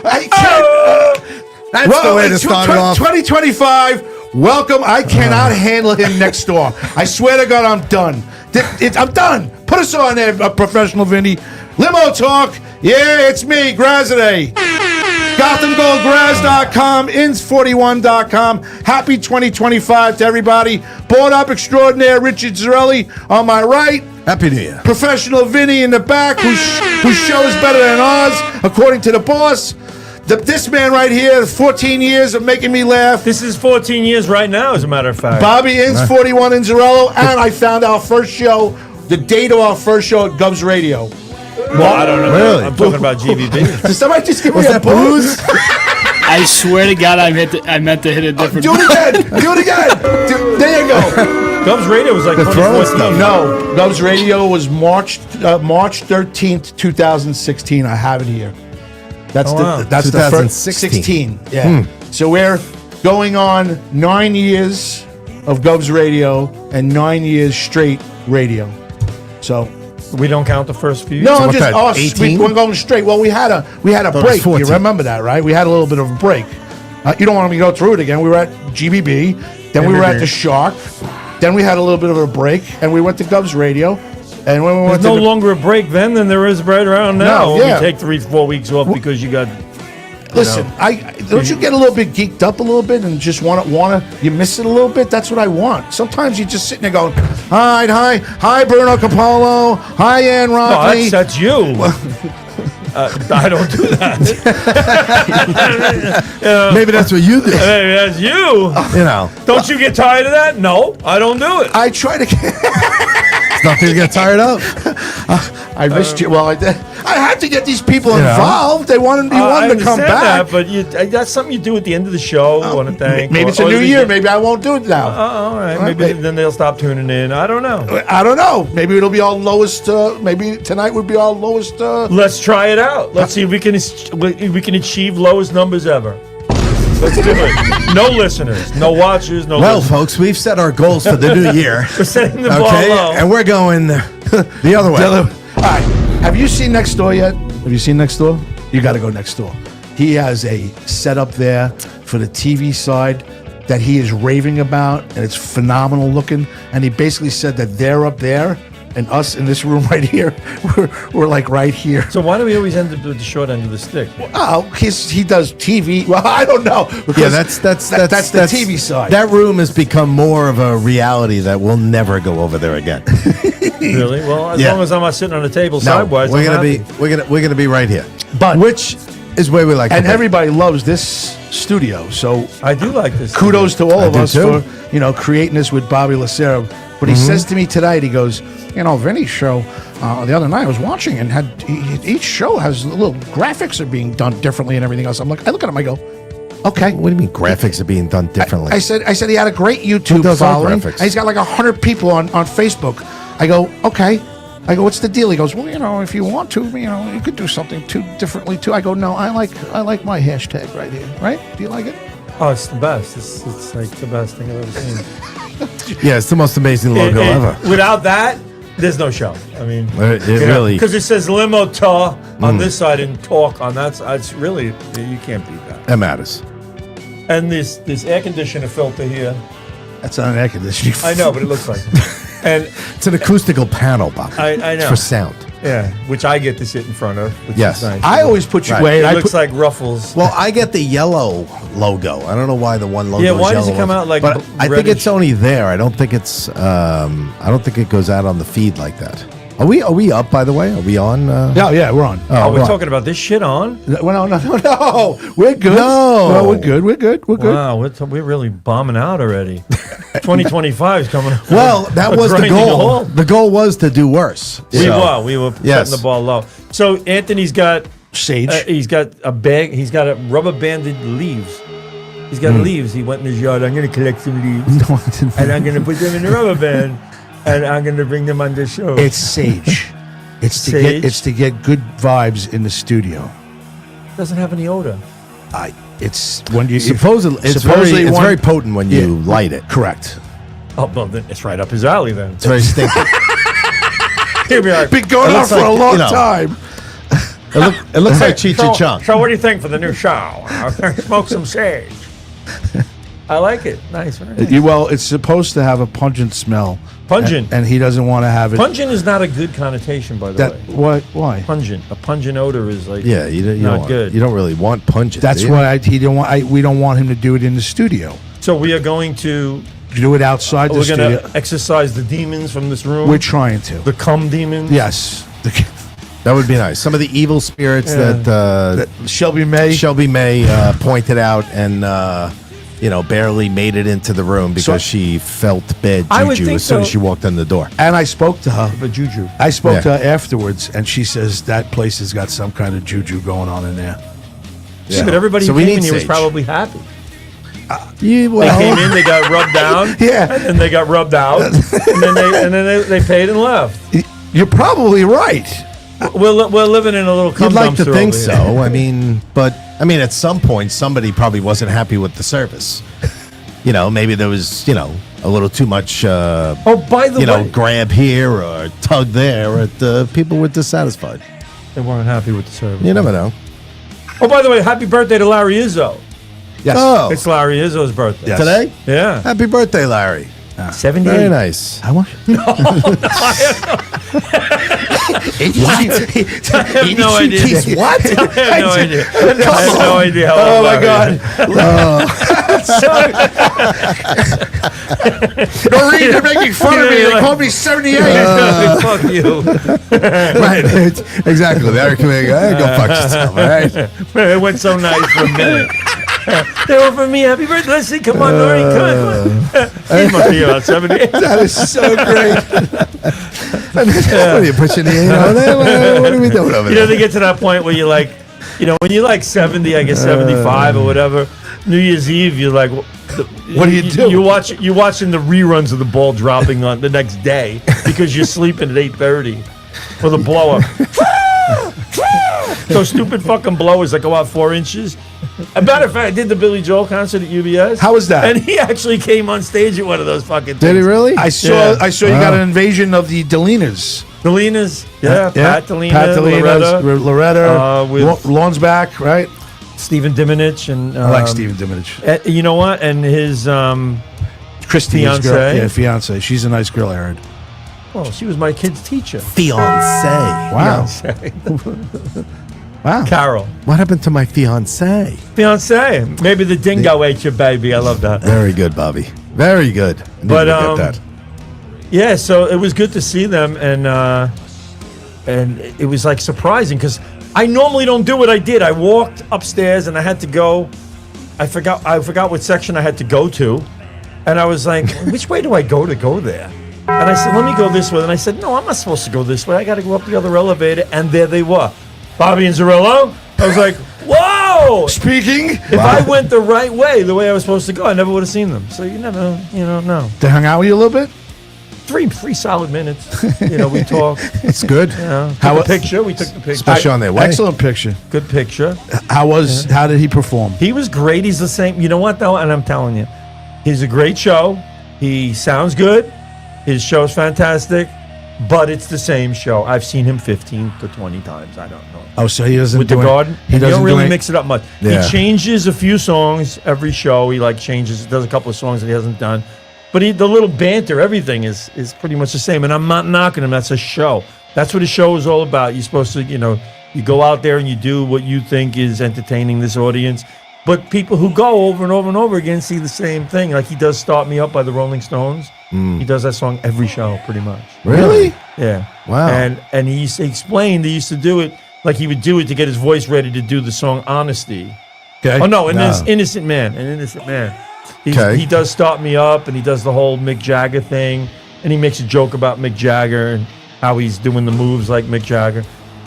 I can't. That's the way to start it off. 2025. Welcome. I cannot handle him next door. I swear to God, I'm done. I'm done. Put us on there, Professional Vinny. Limo Talk. Yeah, it's me, Graziday. GothamGoldGraz.com, Ins41.com. Happy 2025 to everybody. Board Up Extraordinaire, Richard Zarelli on my right. Happy New Year. Professional Vinny in the back, whose show is better than ours, according to the boss. This man right here, 14 years of making me laugh. This is 14 years right now, as a matter of fact. Bobby Ins 41 Inzarello, and I found our first show, the date of our first show at Govs Radio. Well, I don't know. Really? I'm talking about GVB. Did somebody just give me a booze? I swear to God, I meant to hit a different. Do it again. Do it again. There you go. Govs Radio was like 2014. No, Govs Radio was March 13th, 2016. I have it here. That's that's 2016. The first 16. Yeah. So we're going on 9 years of Govs Radio and 9 years straight radio. So we don't count the first few. no, So I'm what's just that, 18? we're going straight. Well, we had a break. 14. You remember that, right? We had a little bit of a break. You don't want me to go through it again. We were at GBB, then we were at the Shark, then we had a little bit of a break, and we went to Govs Radio. And when we went There's to no longer a break then than there is right around now. No, yeah. We take 3-4 weeks off because you got. Listen, don't you get a little bit geeked up a little bit and just wanna you miss it a little bit? That's what I want. Sometimes you're just sitting there going, hi, Bruno Capallo, hi, Ann No, Rockley. that's you. I don't do that. Maybe that's what you do. Hey, that's you. You know, Don't you get tired of that? No, I don't do it. I try to get. it's nothing to get tired of. I missed you. Well, I did. I had to get these people involved. They wanted to come back. That, but that's something you do at the end of the show. Want to thank? Maybe it's a new year. Maybe I won't do it now. All right. Maybe then they'll stop tuning in. I don't know. I don't know. Maybe it'll be our lowest. Maybe tonight would be our lowest. Let's try it out. Let's see if we can achieve lowest numbers ever. Let's do it. No listeners, no watchers, no. Well, listeners. folks, we've set our goals for the new year. We're setting the bar low. And we're going the other way. All right. Have you seen Next Door yet? Have you seen Next Door? You got to go Next Door. He has a setup there for the TV side that he is raving about, and it's phenomenal looking. And he basically said that they're up there, and us in this room right here, we're like right here. So why do we always end up with the short end of the stick? Oh, he does TV. Well, I don't know. Yeah, that's the TV side. That room has become more of a reality that we'll never go over there again. Really? Well, as long as I'm not sitting on the table sideways, we're gonna be right here. But which is where we like to and be. Everybody loves this studio. So I do like this. Kudos to all of do us too. for creating this with Bobby Lucero. But he says to me tonight, he goes, Vinny's show the other night I was watching and each show has little graphics are being done differently and everything else. I look at him, I go, okay. What do you mean graphics are being done differently? I said he had a great YouTube does all following. graphics? And he's got like 100 people on Facebook. I go, okay. I go, what's the deal? He goes, well, if you want to, you could do something differently too. I go, no, I like my hashtag right here. Right? Do you like it? Oh, it's the best. It's like the best thing I've ever seen. Yeah, it's the most amazing logo ever. Without that, there's no show. I mean, It really because it says Limo Talk on this side and Talk on that side. It's really, you can't beat that. that matters. And this air conditioner filter here. That's not an air conditioning. I know, but it looks like it. And It's an acoustical panel, Bob. I know. It's for sound. yeah, which I get to sit in front of. Which Yes. is nice. I always put you Right. away. It I looks put, like Ruffles. Well, I get the yellow logo. I don't know why the one logo. Yeah, is why does it yellow. come out like But I think reddish? it's only there. I don't think it's. I don't think it goes out on the feed like that. Are we up? By the way, are we on? yeah, we're on. Oh, we're right. talking about this shit on? No, we're good. No. We're good. We're good. Wow, we're really bombing out already. 2025 is coming up. Well, that was the Grinding goal. halt. The goal was to do worse. We were Yes. setting the ball low. So Anthony's got Sage. he's got a bag. He's got a rubber banded leaves. He's got leaves. He went in his yard. I'm going to collect some leaves, and I'm going to put them in the rubber band, and I'm going to bring them on the show. It's sage. It's to get good vibes in the studio. doesn't have any odor. It's when you Supposedly, it's very potent when you light it. Correct. Oh, well, then it's right up his alley then. It's very stinky. He'll be like, Been going It on looks for a like, long you know, time. It looks like Cheech and Chong. So what do you think for the new show? Smoke some sage. I like it. Nice. Very nice. Well, it's supposed to have a pungent smell. Pungent. And he doesn't want to have it. Pungent is not a good connotation, by the way. Why? Pungent. A pungent odor is like Yeah, you not don't good. You don't really want pungent. That's do you? why he don't want. We don't want him to do it in the studio. So we are going to. Do it outside the We're studio. going to exorcise the demons from this room. We're trying to. The cum demons. Yes. That would be nice. Some of the evil spirits that Shelby May pointed out and barely made it into the room because she felt bad I would juju think as soon as so. she walked in the door. And I spoke to her. But juju. I spoke Yeah. to her afterwards, and she says that place has got some kind of juju going on in there. Yeah, but everybody So who we came need in here was sage. probably happy. Yeah, They came in, they got rubbed down, Yeah. and then they got rubbed out, and then they paid and left. You're probably right. We're living in a little cum You'd like to dumpster think over so. here. But at some point, somebody probably wasn't happy with the service. Maybe there was, a little too much, Oh, by the way, grab here or tug there. Or people were dissatisfied. they weren't happy with the service. You never know. Oh, by the way, happy birthday to Larry Izzo. Yes. Oh, It's Larry Izzo's birthday. Yes. today? Yeah. Happy birthday, Larry. 78. Very nice. How much? I have no idea. What? I have no idea. I have no idea how Oh old my Larry God! Noreen, you're making fun of me. They called me 78. is. Fuck you. Right. Exactly. Larry, come here. Go fuck yourself, all right? It went so nice for a minute. They were for me. Happy birthday. Let's see. Come on, Noreen. Come on. He must be about 78. That is so great. What are you pushing the what are we doing over You know, there? they get to that point where you're like, when you're like 70, I guess 75 or whatever, New Year's Eve, you're like, What do you do? You're watching the reruns of the ball dropping on the next day because you're sleeping at 8:30 for the blow up. Those stupid fucking blowers that go out 4 inches. As a matter of fact, I did the Billy Joel concert at UBS. How was that? And he actually came on stage at one of those fucking things. Did he really? I saw. Yeah. I saw you got an invasion of the Delinas. Delinas, Pat Delina, Pat Delinas, Loretta, with Lawn's back, right? Stephen Diminich, and I like Stephen Diminich. You know what? And his Christy, his fiance. girl. Yeah, fiance. She's a nice girl, I heard. well, she was my kid's teacher. Fiancé. Wow. Fiance. Wow. Carol. What happened to my fiancé? Fiance. Maybe the dingo ate your baby. I love that. Very good, Bobby. Very good. I knew But, you would get that. Yeah, so it was good to see them, and it was like surprising because I normally don't do what I did. I walked upstairs and I had to go. I forgot what section I had to go to, and I was like, which way do I go to go there? And I said, let me go this way. And I said, no, I'm not supposed to go this way. I got to go up the other elevator. And there they were, Bobby and Zarello. I was like, whoa! Speaking. If I went the right way, the way I was supposed to go, I never would have seen them. So you never, know. They hung out with you a little bit. Three solid minutes. We talked. It's good. Took a picture. We took the picture. Especially on their way. Excellent picture. Good picture. How did he perform? He was great. He's the same. You know what, though? And I'm telling you, he's a great show. He sounds good. His show's fantastic. But it's the same show. I've seen him 15 to 20 times. I don't know. Oh, so he doesn't With do the it- garden. He He doesn't don't really do mix it up much. Yeah. He changes a few songs every show. He changes, does a couple of songs that he hasn't done. But the little banter, everything is pretty much the same. And I'm not knocking him. That's a show. That's what a show is all about. You're supposed to, you go out there and you do what you think is entertaining this audience. But people who go over and over and over again see the same thing. Like he does Start Me Up by the Rolling Stones. He does that song every show, pretty much. Really? Yeah. Wow. And he explained he used to do it like he would do it to get his voice ready to do the song Honesty. Okay. Oh no, Innocent Man. He does Start Me Up, and he does the whole Mick Jagger thing, and he makes a joke about Mick Jagger and how he's doing the moves like Mick Jagger.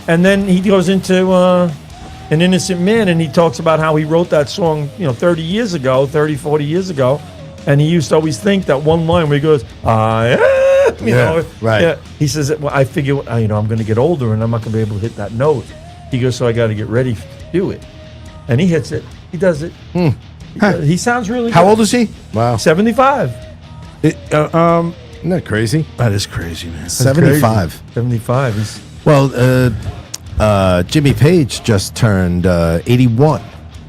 And then he goes into An Innocent Man, and he talks about how he wrote that song, 30 years ago, 30, 40 years ago. And he used to always think that one line where he goes, I am, right. Yeah. He says, well, I figure, I'm going to get older and I'm not going to be able to hit that note. He goes, so I got to get ready to do it. And he hits it. He does it. He sounds really How good. old is he? Wow. 75. Isn't that crazy? That is crazy, man. 75. 75. He's Well, Jimmy Page just turned 81.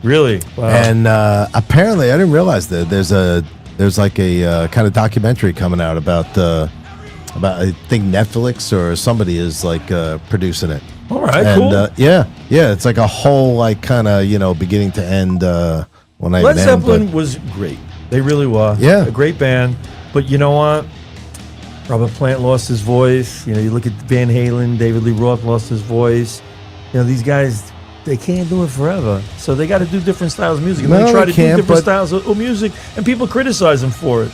Really? Wow. And apparently, I didn't realize that there's like a kind of documentary coming out about I think Netflix or somebody is like producing it. All right, And cool. yeah, it's like a whole like kind of beginning to end. Well, not Led even end, Zeppelin but- was great. They really were. Yeah. A great band. But you know what? Robert Plant lost his voice. You know, you look at Van Halen, David Lee Roth lost his voice. You know, these guys, they can't do it forever. So they got to do different styles of music. And No, they try they to do can't, different but- styles of music, and people criticize them for it.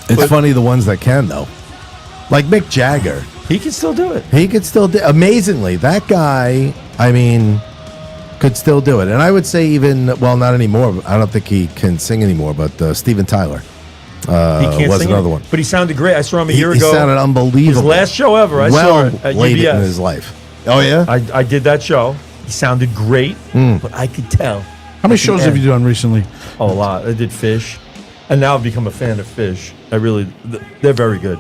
It's funny the ones that can though, like Mick Jagger. He can still do it. He could still do amazingly. That guy, I mean, could still do it. And I would say not anymore. I don't think he can sing anymore. But Steven Tyler He can't was sing another it, one. But he sounded great. I saw him a year He ago. sounded unbelievable. His last show ever. I saw it at late UBS. in his life. Oh yeah. I did that show. He sounded great, but I could tell. How many shows have you done recently? Oh, a lot. I did Fish, and now I've become a fan of Fish. They're very good.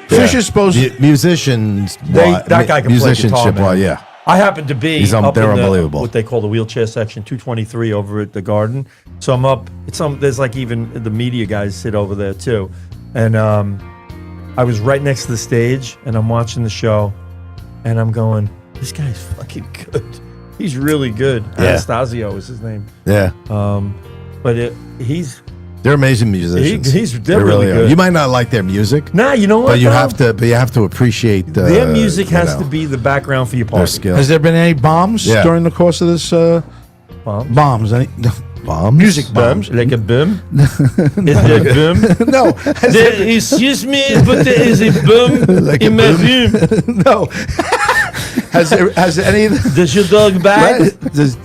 Fish is supposed Musicians. That guy can play musicianship. guitar, man. Yeah. I happen to be up they're in unbelievable. what they call the wheelchair section, 223 over at the Garden. So I'm up. There's like even the media guys sit over there too, and I was right next to the stage, and I'm watching the show, and I'm going, this guy's fucking good. He's really good. Yeah. Anastasio is his name. Yeah. But They're amazing musicians. they're They really are. good. You might not like their music, Nah, you know what? but you though? have to appreciate Their music you has know, to be the background for your their party. skill. Has there been any bombs Yeah. during the course of this? Bombs? Bombs? Any Bombs? music bombs? Like a boom? Is there a boom? No. Excuse me, but there is a boom Like in a my boom? room. No. Has any? Does your dog bark?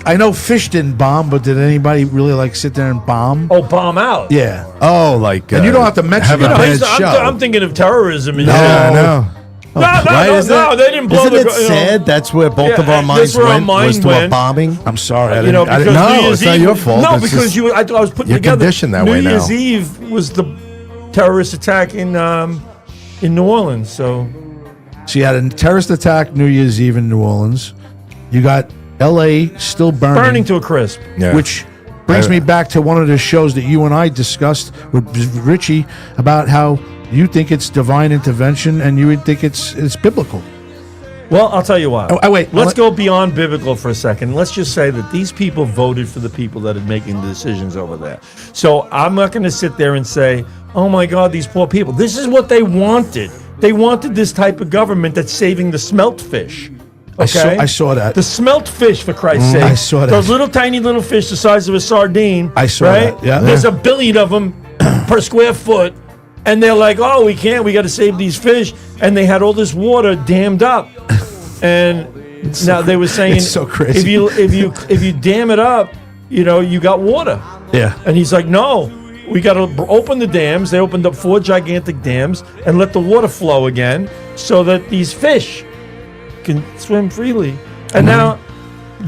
I know Fish didn't bomb, but did anybody really like sit there and bomb? Oh, bomb out. Yeah. Oh, like And you don't have to mention have it. a No, bad I'm, show. I'm thinking of terrorism. And no, shit. no. No, Right, isn't it? they didn't blow Isn't the. it sad? That's where both Yeah, of our that's minds where our went. mind Was to a went. bombing. I'm sorry. I You know, didn't. because No, New Year's it's not Eve, your fault. No, It's because just- I was putting you're together. conditioned that New way now. Year's Eve was the terrorist attack in New Orleans. So So you had a terrorist attack New Year's Eve in New Orleans. You got L.A. still burning to a crisp. Yeah. which brings me back to one of the shows that you and I discussed with Richie about how you think it's divine intervention and you would think it's biblical. Well, I'll tell you what. Oh, wait. Let's go beyond biblical for a second. Let's just say that these people voted for the people that are making the decisions over there. So I'm not going to sit there and say, oh my God, these poor people. This is what they wanted. They wanted this type of government that's saving the smelt fish. Okay? I saw that. The smelt fish, for Christ's sake. I saw that. Those little tiny little fish the size of a sardine. I saw right? that, yeah. There's a billion of them per square foot. And they're like, oh, we got to save these fish. And they had all this water dammed up. And now they were saying, it's so crazy. if you dam it up, you got water. Yeah. And he's like, no, we got to open the dams. They opened up 4 gigantic dams and let the water flow again so that these fish can swim freely. And now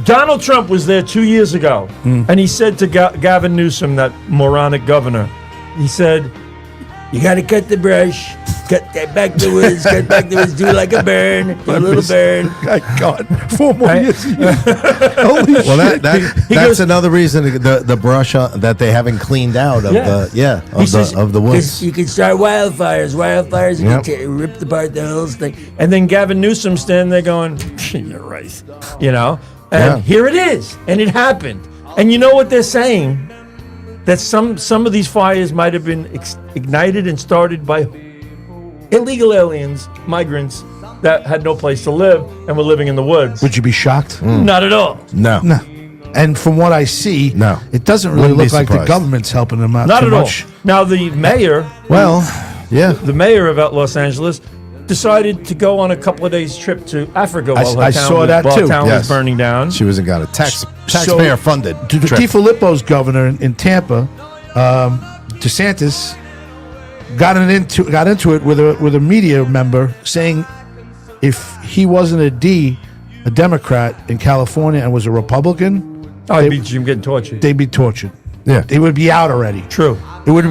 Donald Trump was there 2 years ago, and he said to Gavin Newsom, that moronic governor, he said, you got to cut the brush, get back the woods, do like a burn, do a little burn. My God, 4 more Right? years. Holy Well, shit. that's goes- another reason the brush that they haven't cleaned out of of the woods. You can start wildfires, you Yep. can rip apart the whole thing. And then Gavin Newsom standing there going, you're right, And Yeah. here it is, and it happened. And you know what they're saying? That some of these fires might have been ignited and started by illegal aliens, migrants that had no place to live and were living in the woods. Would you be shocked? Not at all. No. No. And from what I see, No. it doesn't really Wouldn't be look like the surprised. government's helping them out Not too at all. much. Now the mayor, Well, yeah. the mayor of Los Angeles, decided to go on a couple of days trip to Africa while her I town, saw that while too. town Yes. was burning down. She wasn't got a taxpayer funded trip. DeFilippo's governor in Tampa, DeSantis, got into it with a media member saying if he wasn't a Democrat in California and was a Republican, Oh, he'd be getting tortured. they'd be tortured. Yeah. He would be out already. True. He would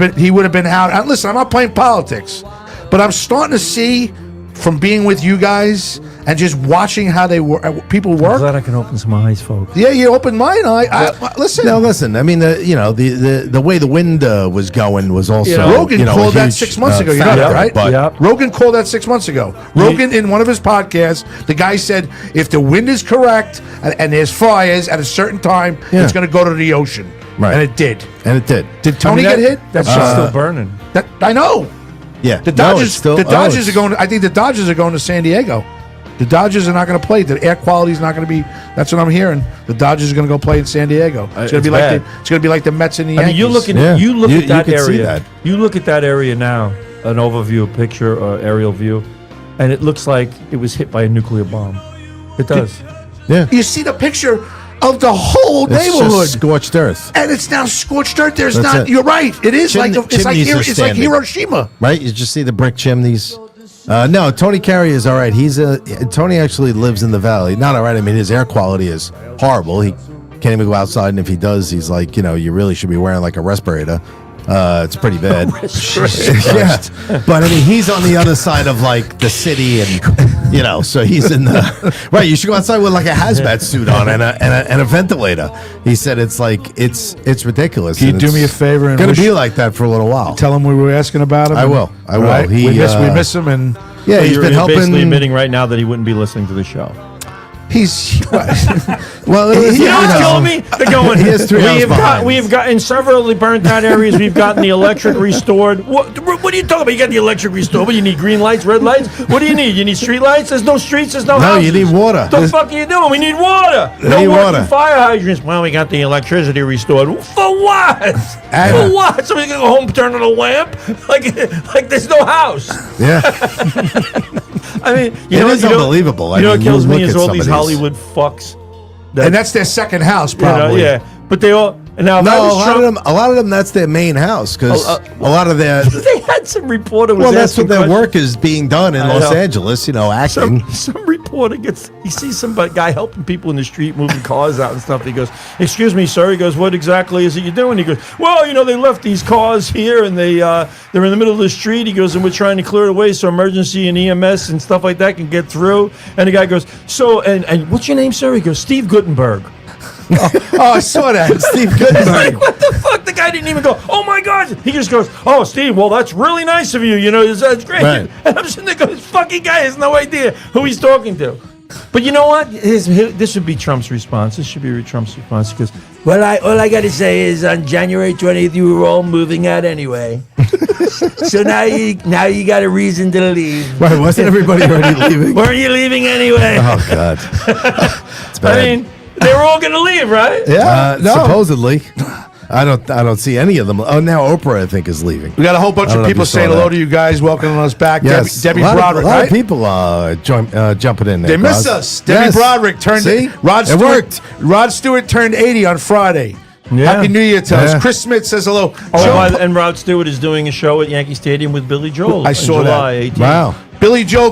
have been out. Listen, I'm not playing politics, but I'm starting to see from being with you guys and just watching how people I'm work. glad I can open some eyes, folks. Yeah, you opened mine. Listen. No, listen. I mean, the way the wind was going was also Rogan called a that huge, 6 months ago. You know factor, that, right? But Yep. Rogan called that 6 months ago. Rogan, in one of his podcasts, the guy said, if the wind is correct and there's fires at a certain time, it's going to go to the ocean. Right. And it did. And it did. Did Tony get hit? That shit's still burning. I know. Yeah. The No, Dodgers. it's still, the Dodgers are going. I think the Dodgers are going to San Diego. The Dodgers are not going to play. The air quality is not going to be. That's what I'm hearing. The Dodgers are going to go play in San Diego. It's going to be like it's going to be like the Mets and the Yankees. I mean, you look at You that can see area. that. You look at that area now, an overview, a picture, or aerial view, and it looks like it was hit by a nuclear bomb. It does. Yeah. You see the picture of the whole It's neighborhood, just scorched earth, and it's now scorched earth. There's That's not. it. You're right. It is Chimneys are it's like standing. Hiroshima. right? You just see the brick chimneys. No, Tony Carey is all right. Tony actually lives in the valley. Not all right. I mean, his air quality is horrible. He can't even go outside, and if he does, he's like, you really should be wearing like a respirator. It's pretty bad. Yeah, but I mean, he's on the other side of like the city, and so he's in the right. You should go outside with like a hazmat suit on and a ventilator. He said it's like it's ridiculous. Can you and do it's me a favor and Gonna wish- be like that for a little while. Tell him we were asking about him. I will. I will. Right? He, we miss him, and Yeah, he's You're been helping. basically admitting right now that he wouldn't be listening to the show. he's. Well, You know what's killing me? They're going. He has 3 hours behind. We have got in several of the burnt out areas. We've gotten the electric restored. What are you talking about? You got the electric restored, but you need green lights, red lights. What do you need? You need street lights. There's no streets. There's no No, houses. you need water. The fuck are you doing? We need water. They No need working water. fire hydrants. Well, we got the electricity restored. For what? For what? Somebody's gonna go home, turn on a lamp? Like there's no house. Yeah, I mean, It is unbelievable. I You know what mean, you kills me look is at all these some of these. Hollywood fucks. and that's their second house, You know, probably. yeah, but they all. And now, if I no, was a lot Trump, of them. A lot of them. That's their main house because a lot of their. they had some reporter was Well, that's what asking their questions. work is being done in I Los know. Angeles. Acting. Some reporter he sees some guy helping people in the street, moving cars out and stuff. He goes, "Excuse me, sir." He goes, "What exactly is it you're doing?" He goes, "Well, they left these cars here and they're in the middle of the street." He goes, "And we're trying to clear it away so emergency and EMS and stuff like that can get through." And the guy goes, "So and what's your name, sir?" He goes, "Steve Gutenberg." Oh, I saw that. Steve It's Gutenberg. like, what the fuck? The guy didn't even go, "Oh my God." He just goes, "Oh, Steve, well, that's really nice of you. That's great." Right. And I'm sitting there going, this fucking guy has no idea who he's talking to. But you know what? This would be Trump's response. This should be Trump's response because, well, all I got to say is on January 20th, you were all moving out anyway. So now you got a reason to leave. Right? Wasn't everybody already leaving? Weren't you leaving anyway? Oh God, it's bad. I mean, they were all going to leave, right? yeah, no. Supposedly. I don't see any of them. Oh, now Oprah, I think, is leaving. We got a whole bunch I don't of know if people you saw saying hello that. to you guys, welcoming us back. Yes, Debbie a lot Broderick, of, a lot right? of people jumping in there. They miss Bros. us. Debbie Yes. Broderick turned See? Rod It Stewart. worked. Rod Stewart turned 80 on Friday. Yeah. Happy New Year to us. Yeah. Chris Smith says hello. And Rod Stewart is doing a show at Yankee Stadium with Billy Joel. I saw in that. July 18th. Wow. Joe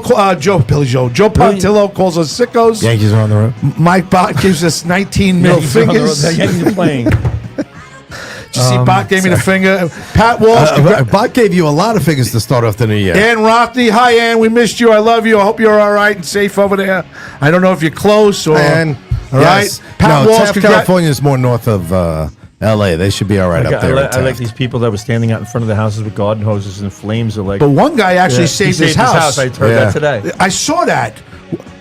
Pontillo calls us sickos. Yankees are on the road. Mike Bott gives us 19 middle Yankees are on the road. fingers. The Yankees are playing. Did you see Bott gave me the finger? Pat Walsh. Bot gave you a lot of figures to start off the new year. Ann Rothney. Hi, Ann. We missed you. I love you. I hope you're all right and safe over there. I don't know if you're close or. And all right. Pat no, Walsh. Taft, California is more north of L.A. They should be all right up there. I like these people that were standing out in front of the houses with garden hoses and flames. Are like, But one guy actually he saved his house. I heard Yeah. that today. I saw that.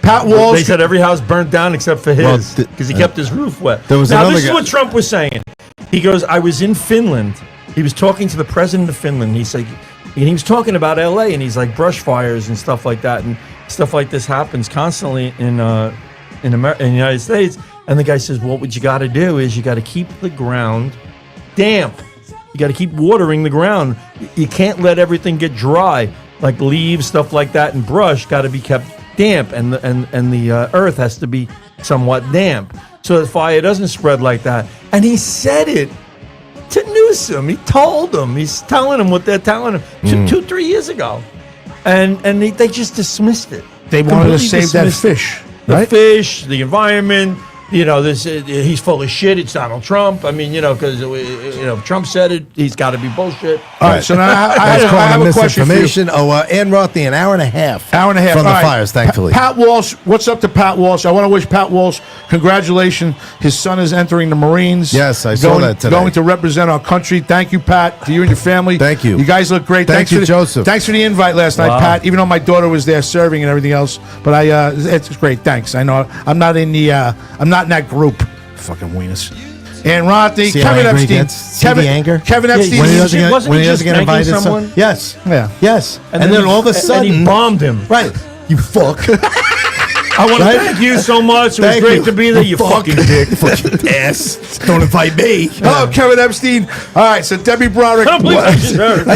Pat Walsh. They said every house burnt down except for Well, his because he kept his roof wet. there was now another this is guy- what Trump was saying. He goes, "I was in Finland." He was talking to the president of Finland. He's like, and he was talking about L.A. and he's like brush fires and stuff like that, and stuff like this happens constantly in the United States. And the guy says, "Well, what you got to do is you got to keep the ground damp. You got to keep watering the ground. You can't let everything get dry, like leaves, stuff like that, and brush got to be kept damp, and the earth has to be somewhat damp, so the fire doesn't spread like that." And he said it to Newsom. He told him. He's telling him what they're telling him 2-3 years ago, and they just dismissed it. They wanted to Completely save that dismissed it. fish. The Right? fish, the environment, this he's full of shit. It's Donald Trump. I mean, because Trump said it. He's got to be bullshit. All right, so now I have a question for you. misinformation. Ann Rothy, an hour and a half. Hour and a half from the All right. fires, thankfully. Pat Walsh, what's up to Pat Walsh? I want to wish Pat Walsh congratulations. His son is entering the Marines. Yes, I saw that today. Going to represent our country. Thank you, Pat, to you and your family. Thank you. You guys look great. Thank you, for Joseph. Thanks for the invite last night, Pat. Even though my daughter was there serving and everything else, but it's great. Thanks. I know I'm not in that group. Fucking wieners. And Rothy, See Kevin how angry he Epstein. gets? See the anger? Kevin Epstein. When he Wasn't doesn't he just get thanking invited, someone? yes, Yeah. yes, and then he- all of a and sudden, he bombed him. right? You fuck. I want to Right? thank you so much. It was Thank great you. to be there. You Fuck. fucking dick. Fucking ass. Don't invite me. Oh, Kevin Epstein. All right, so Debbie Broderick. I don't believe I just heard.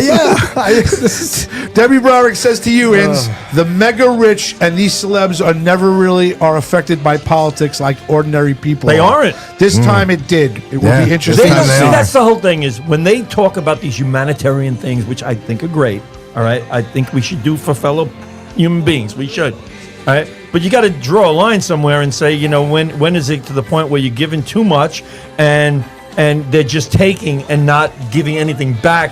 Debbie Broderick says to you, Inns, the mega rich and these celebs are affected by politics like ordinary people. They aren't. This time it did. It will Yeah, be this interesting. They time don't, to they see, see. are. that's the whole thing is when they talk about these humanitarian things, which I think are great. All right, I think we should do for fellow human beings. We should. All right, but you got to draw a line somewhere and say, when is it to the point where you're giving too much and they're just taking and not giving anything back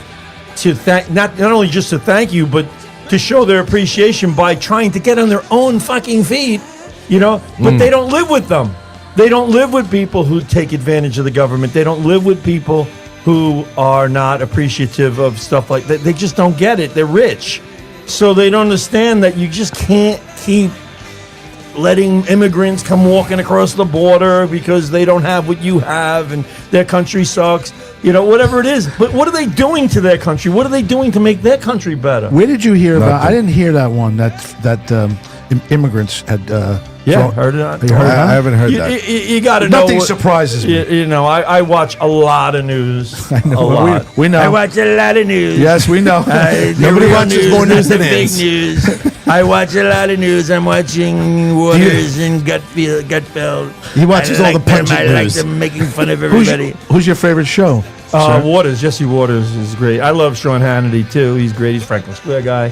to thank not only just to thank you, but to show their appreciation by trying to get on their own fucking feet, But they don't live with them. They don't live with people who take advantage of the government. They don't live with people who are not appreciative of stuff like that. They just don't get it. They're rich. So they don't understand that you just can't keep letting immigrants come walking across the border because they don't have what you have and their country sucks. Whatever it is. But what are they doing to their country? What are they doing to make their country better? Where did you hear about? I didn't hear that one. That immigrants had. Heard it. You heard I that? haven't heard that. You got to know. Nothing surprises me. I watch a lot of news. I know. A lot. We know. I watch a lot of news. Yes, we know. Nobody watches more news not than the big Inns. news. I watch a lot of news. I'm watching Waters and Gutfeld. He watches all the pungent I like news. them making fun of Who's, everybody. who's your favorite show? sir? Waters, Jesse Waters is great. I love Sean Hannity too. He's great. He's Franklin Square guy.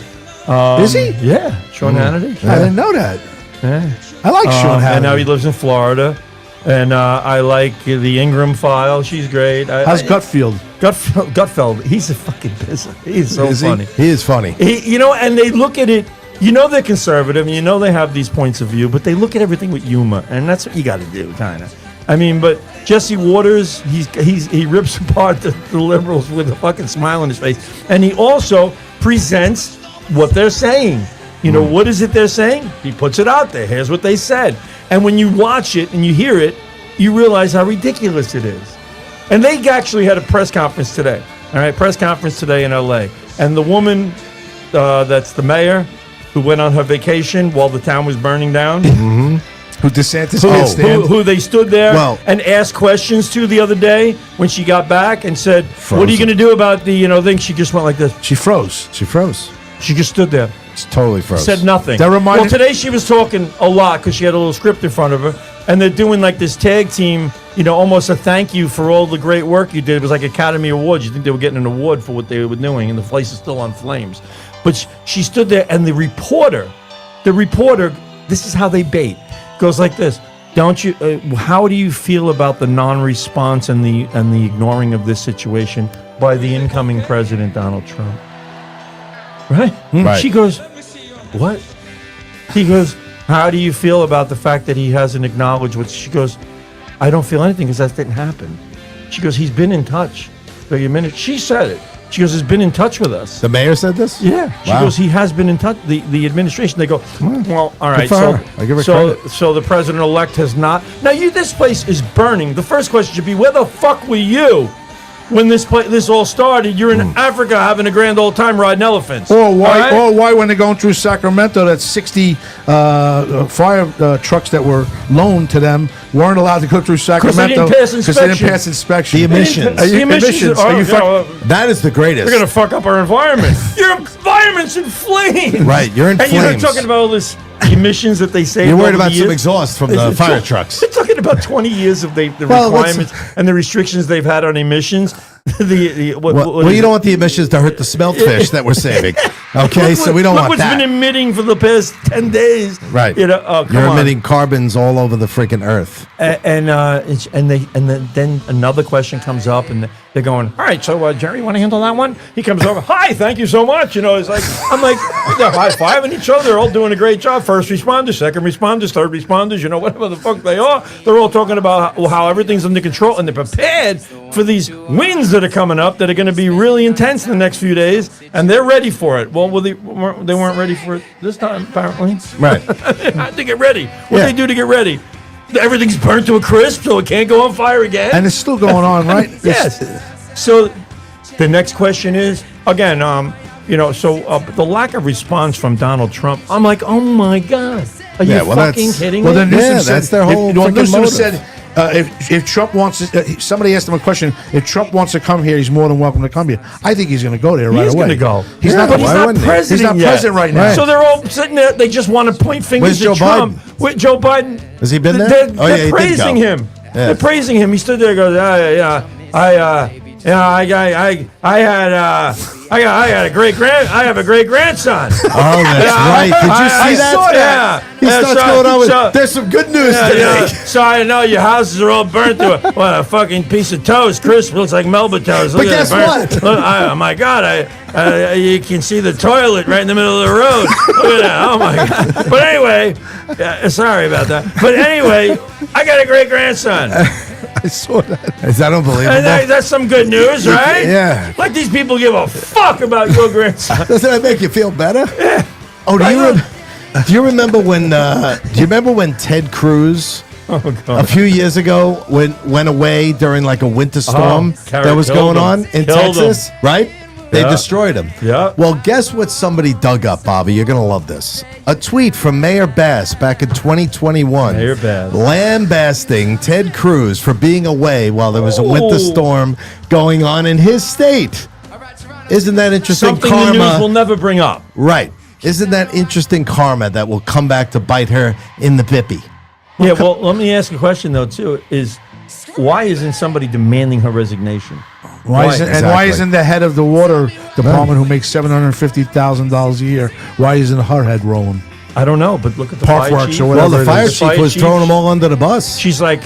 Is he? Yeah, Sean Hannity. I didn't know that. Yeah. I like Sean Hannity. And now he lives in Florida. And I like the Ingram File. She's great. How's Gutfield? Gutfeld? He's a fucking pisser. He's so Is he? funny. He is funny. And they look at it. They're conservative, and they have these points of view, but they look at everything with humor, and that's what you got to do, kind of. I mean, but Jesse Waters, he rips apart the liberals with a fucking smile on his face, and he also presents what they're saying. What is it they're saying? He puts it out there. Here's what they said. And when you watch it and you hear it, you realize how ridiculous it is. And they actually had a press conference today. All right, press conference today in L.A. And the woman that's the mayor who went on her vacation while the town was burning down, Who DeSantis can't stand? who they stood there Well- and asked questions to the other day when she got back and said, "What are you Frozen. going to do about the thing?" She just went like this. She froze. She froze. She just stood there. It's totally froze. Said nothing. That reminded- well, today she was talking a lot because she had a little script in front of her, and they're doing like this tag team, almost a thank you for all the great work you did. It was like Academy Awards. You think they were getting an award for what they were doing, and the place is still on flames. But she stood there, and the reporter, this is how they bait, goes like this. Don't you? How do you feel about the non-response and the ignoring of this situation by the incoming president, Donald Trump? Right? Right. She goes, what? He goes, how do you feel about the fact that he hasn't acknowledged what? She goes, I don't feel anything because that didn't happen. She goes, he's been in touch. For a minute. She said it. She goes, he's been in touch with us. The mayor said this? Yeah. She Wow. goes, he has been in touch. The administration, they go, well, all right. for So, her. I give her so, credit. so the president-elect has not. Now, this place is burning. The first question should be, where the fuck were you when this all started? You're in Africa having a grand old time riding elephants. Or why? All right? Or why, when they're going through Sacramento, that 60 fire trucks that were loaned to them weren't allowed to go through Sacramento pass because they didn't inspection. pass inspection. The emissions. Are you- The emissions. Are you That is the greatest. They're going to fuck up our environment. Your environment's in flames. Right, you're in and you're flames. talking about all this emissions that they say. You're worried about some exhaust from the fire trucks. They're talking about 20 years of the Well, requirements and the restrictions they've had on emissions. Well, you don't want the emissions to hurt the smelt fish that we're saving. Okay, so we don't want what's that. been emitting for the past 10 days. Right. You know, oh, come You're on. emitting carbons all over the freaking earth. And then another question comes up, and they're going, all right, so Jerry, you want to handle that one? He comes over, hi, thank you so much. You know, it's like, I'm like, they're high-fiving each other. They're all doing a great job. First responders, second responders, third responders, you know, whatever the fuck they are. They're all talking about how everything's under control, and they're prepared for these winds that are coming up that are going to be really intense in the next few days, and they're ready for it. Well, they weren't ready for it this time, apparently. Right. They had to get ready. What do they do to get ready? Everything's burnt to a crisp, so it can't go on fire again. And it's still going on, right? Yes. So the next question is, again, the lack of response from Donald Trump. I'm like, oh my God. Are you fucking kidding me? Well, then Newsom said, that's their whole freaking Newsom motive. said, if Trump wants to, somebody asked him a question. If Trump wants to come here, he's more than welcome to come here. I think he's going to go there right away. He's going to go. He's But he's not wouldn't he? president. He's not yet. president right now. So they're all sitting there. They just want to point fingers Where's at Joe Trump. With Joe Biden. Has he been there? They're, Oh, yeah, he they're did praising go. him. Yeah. They're praising him. He stood there and goes, I had a great I have a great grandson. Oh, that's right. Did you see that? saw that. He starts going on with, there's some good news today. So I know your houses are all burnt to a fucking piece of toast. Crisp looks like Melba toast. Look But at guess it burnt. what? Look, oh my God! You can see the toilet right in the middle of the road. Look at that! Oh my God! But anyway, sorry about that. But anyway, I got a great grandson. I saw that. Is that unbelievable? And that's some good news, right? Yeah. Like these people give a fuck about your grandson. Doesn't that make you feel better? Yeah. Oh, do you remember when Ted Cruz a few years ago went away during like a winter storm that was going on in Texas, right? They destroyed him. Yeah. Well, guess what somebody dug up, Bobby? You're going to love this. A tweet from Mayor Bass back in 2021. Mayor Bass. Lambasting Ted Cruz for being away while there was a winter storm going on in his state. Isn't that interesting? Something karma. the news will never bring up. Right. Isn't that interesting karma that will come back to bite her in the pippy? Yeah, well, let me ask a question, though, too, is why isn't somebody demanding her resignation? Why Exactly. isn't the head of the water department who makes $750,000 a year? Why isn't her head rolling? I don't know, but look at the Park fire Works chief. or Well, whatever the fire it is. chief was throwing them all under the bus. She's like,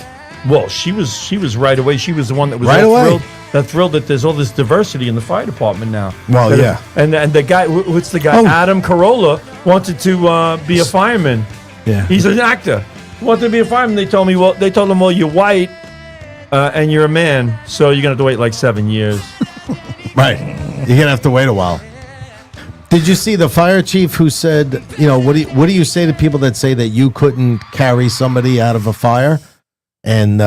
well, she was right away. She was the one that was Right all away. thrilled that there's all this diversity in the fire department now. Well, That- yeah. And the guy, what's the guy? Oh. Adam Carolla wanted to be a fireman. Yeah. He's an actor. Wanted to be a fireman. They told him, well, you're white and you're a man, so you're gonna have to wait like 7 years. Right. You're going to have to wait a while. Did you see the fire chief who said, what do you say to people that say that you couldn't carry somebody out of a fire? And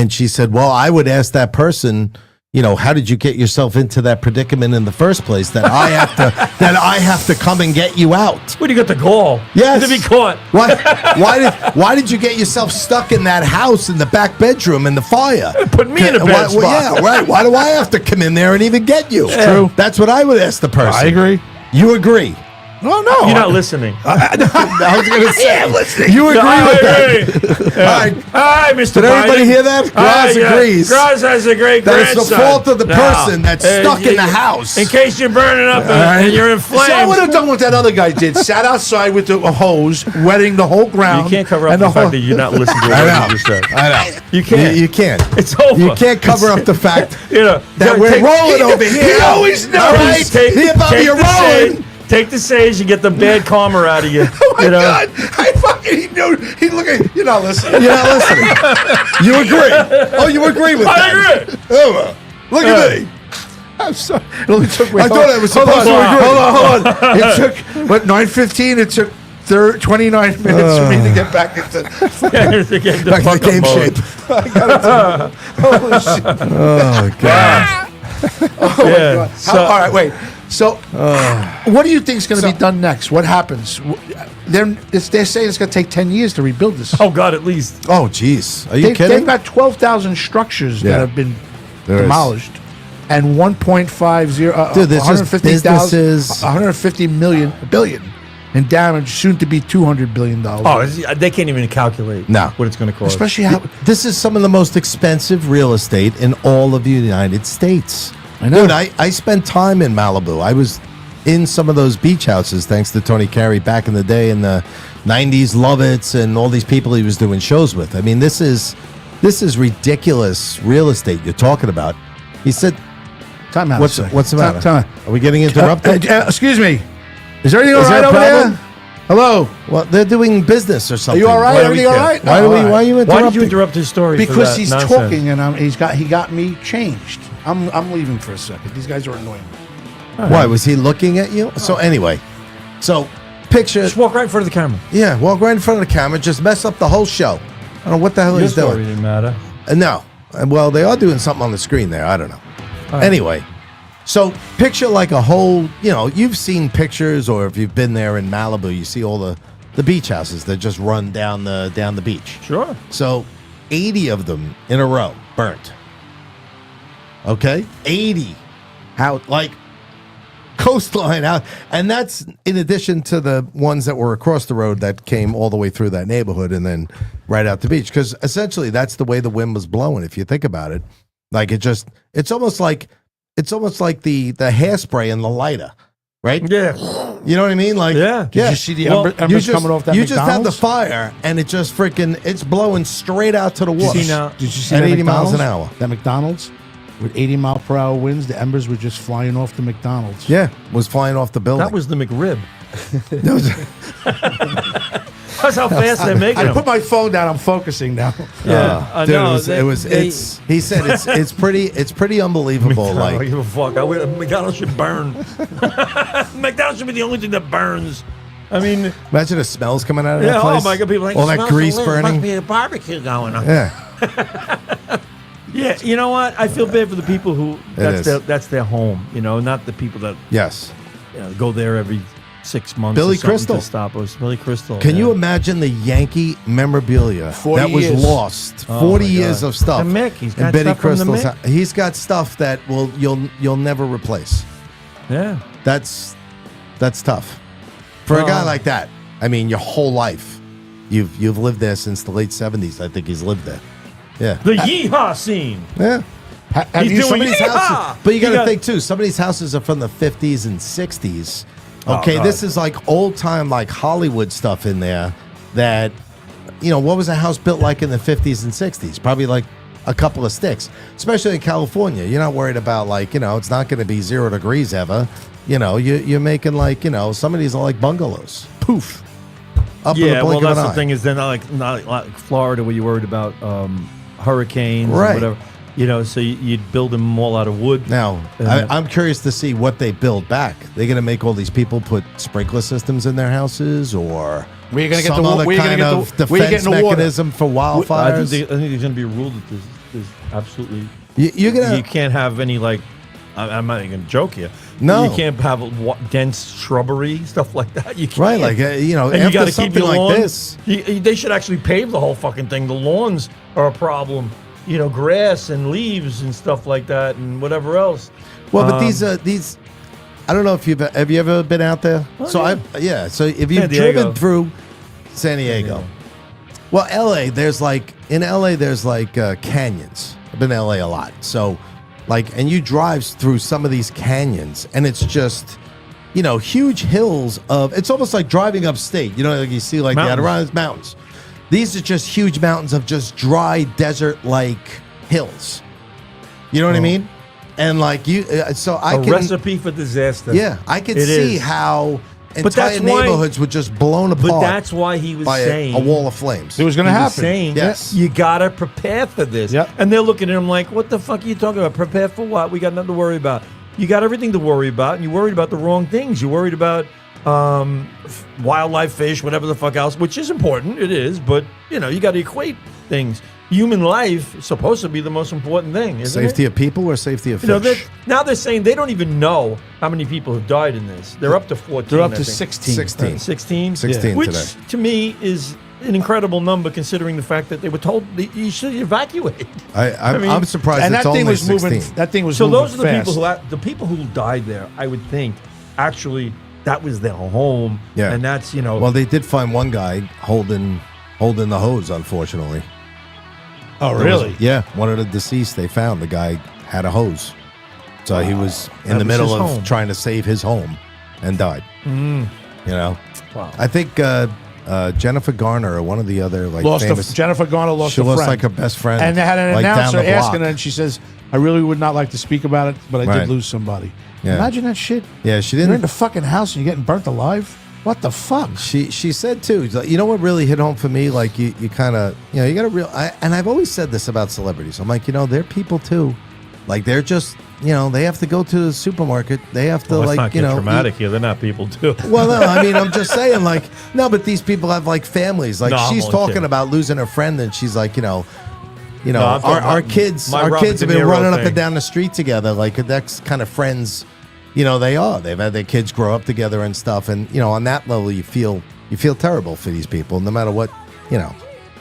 she said, well, I would ask that person, how did you get yourself into that predicament in the first place that I have to come and get you out? Where do you get the gall? Yes. To be caught. Why did you get yourself stuck in that house in the back bedroom in the fire? Put me in a bad spot. Yeah, right. Why do I have to come in there and even get you? It's true. That's what I would ask the person. I agree. You agree? Well, no. You're not listening. I was going to say. I'm listening. You agree No, with that? agree. All right. Hi, Mr. Did everybody Biden. hear that? Graz agrees. Graz has a great That it's grandson. the fault of the person that's stuck in the house. In case you're burning up and you're in flames. So I would have done what that other guy did. Sat outside with a hose, wetting the whole ground. You can't cover up and the fact that you're not listening to I what know. you just said. I know. You can't. You can't. It's over. You can't cover up the fact that we're take- rolling over here. He always knows. All right? Here, Bobby, you're the rolling. sage, take the sage and get the bad karma out of you. Oh my God! I fucking he knew. He look at. You're not listening. You're not listening. You agree? Oh, you agree with that? I agree. Oh, look at me. I'm sorry. It only took me. I thought I was supposed to agree. Hold on. It took 9:15. It took 29 minutes for me to get back into Back to the game shape. holy shit. Oh, God. Yeah. All right, wait. So, what do you think is going to be done next? What happens? They're saying it's going to take 10 years to rebuild this. Oh God, at least. Oh, jeez. Are you They've kidding? got 12,000 structures Yeah. that have been There is. demolished, and 1.50, Dude, there's just 150,000, businesses. 150 billion and damage soon to be $200 billion. They can't even calculate No. what it's going to cost. Especially how This is some of the most expensive real estate in all of the United States. I know. Dude, I spent time in Malibu. I was in some of those beach houses thanks to Tony Carey back in the day in the 90s, Lovitz, and all these people he was doing shows with. I mean, this is ridiculous real estate you're talking about. He said, time out. what's the matter? Time. Are we getting interrupted? Excuse me. Is everything all Is there right a over problem? there? Hello. Well, they're doing business or Are something. you all right? Why do Everything we all care? right? Why No, are we? all right. Why are you Why interrupting? did you interrupt his story? for Because that he's nonsense? talking and he got me changed. I'm leaving for a second. These guys are annoying me. Why was he looking at you? So anyway, picture. Just walk right in front of the camera. Yeah, walk right in front of the camera. Just mess up the whole show. I don't know what the hell Your he's story doing. didn't matter. No. Well, they are doing something on the screen there. I don't know. right. Anyway, so picture like a whole, you've seen pictures, or if you've been there in Malibu, you see all the beach houses that just run down the beach. Sure. So 80 of them in a row burnt. Okay? 80. How, like, coastline out. And that's in addition to the ones that were across the road that came all the way through that neighborhood and then right out the beach. Because essentially that's the way the wind was blowing, if you think about it. Like it's almost like the hairspray and the lighter, right? Yeah. You know what I mean? Like, Yeah. Did you see the embers coming off that You just have the McDonald's? fire, and it just it's blowing straight out to the water. See now- Did you see At that 80 miles an McDonald's? hour. That McDonald's with 80-mile-per-hour winds, the embers were just flying off the McDonald's. Yeah, was flying off the building. That was the McRib. That was- That's how fast they're making I them. put my phone down. I'm focusing now. Yeah, I dude, know. he said it's pretty unbelievable. I don't Like, give a fuck. McDonald's should burn. McDonald's should be the only thing that burns. I mean, imagine the smells coming out of yeah. that place. Oh my god, people are like all that "Smells grease delicious. Must burning. be a barbecue going on. Yeah, Yeah, you know what? I feel bad for the people who is. that's their home. Not the people that yes. go there every 6 months. Billy or something Crystal. to stop us. Billy Crystal. Can yeah. you imagine the Yankee memorabilia 40 that was years. lost? Oh 40 my years God. of stuff. The Mick, he's in got Billy stuff from the Crystal's Mick. He's got stuff that you'll never replace. Yeah. That's tough for a guy like that. I mean, your whole life, you've lived there since the late 70s. I think he's lived there. Yeah, The yeehaw scene. yeah. Have He's you doing some of these yeehaw! houses? But you got You to got- think too. Some of these houses are from the 50s and 60s. Okay, God. this is like old time, like Hollywood stuff in there. That, what was a house built like in the 50s and 60s? Probably like a couple of sticks. Especially in California, you're not worried about like it's not going to be 0 degrees ever. You're making like some of these are like bungalows. Poof. Up in the Yeah, well, blink of that's an the eye. thing is they're not like Florida where you're worried about hurricanes Right. or whatever. So you'd build them all out of wood. Now, Uh, I'm curious to see what they build back. They're going to make all these people put sprinkler systems in their houses, or Where you gonna get some the wa- other where you gonna kind get of the- where you defense getting the water? mechanism for I wildfires. think there's going to be a rule that there's absolutely You're gonna you can't have any like I'm not even going to joke here. No. You can't have dense shrubbery stuff like that. You can't. right, like And you after gotta keep something your like lawn- this. They should actually pave the whole fucking thing. The lawns are a problem. Grass and leaves and stuff like that, and whatever else. Well, but these. I don't know if have you ever been out there? So yeah. So if San you've Diego. driven through San Diego, well, LA, there's like canyons. I've been to LA a lot, so and you drive through some of these canyons, and it's just huge hills of. It's almost like driving upstate. Like you see like the Mountains. Adirondacks mountains. These are just huge mountains of just dry desert-like hills. You know what I mean? And so I A can recipe for disaster. yeah, I could It see is. how But entire that's why- neighborhoods were just blown apart But that's why he was by saying a wall of flames. It was going to he was happen. saying, Yes. you gotta prepare for this. Yep. And they're looking at him like, what the fuck are you talking about? Prepare for what? We got nothing to worry about. You got everything to worry about, and you're worried about the wrong things. You're worried about wildlife, fish, whatever the fuck else, which is important. It is, but you got to equate things. Human life is supposed to be the most important thing, isn't Safety it? of people or safety of You know, fish? now they're saying they don't even know how many people have died in this. They're up to 14. They're up I to think. 16. 16. 16? 16 Which, today. to me, is an incredible number considering the fact that they were told that you should evacuate. I'm surprised And it's that thing only was 16. moving. That thing was So moving those are fast. the people who died there, I would think, actually, that was their home. Yeah. And that's, you know. Well, they did find one guy holding the hose, unfortunately. Oh, really? Yeah, one of the deceased, they found the guy had a hose. So he was in That the was middle his of home. trying to save his home and died. You know? Wow. I think Jennifer Garner or one of the other famous... Jennifer Garner lost she a lost friend. like her best friend. And they had an like, down announcer the block. asking her, and she says, I really would not like to speak about it, but I Right. did lose somebody. Yeah. Imagine that shit. Yeah, she You're in didn't... the fucking house and you're getting burnt alive? What the fuck? She said too, like, you know what really hit home for me? Like you kind of, you know, you got to real. And I've always said this about celebrities. I'm like, you know, they're people too. Like they're just, you know, they have to go to the supermarket. They have to Let's not get dramatic eat. here. They're not people too. Well, no, I mean, I'm just saying, like, no, but these people have like families. Like No, I'm she's only talking kidding. about losing her friend, and she's like, you know, I'm talking our about kids, my our Robert kids have De been Niro running up thing. and down the street together. Like that's kind of friends. You know, they are. They've had their kids grow up together and stuff. And, you know, on that level, you feel terrible for these people, no matter what, you know,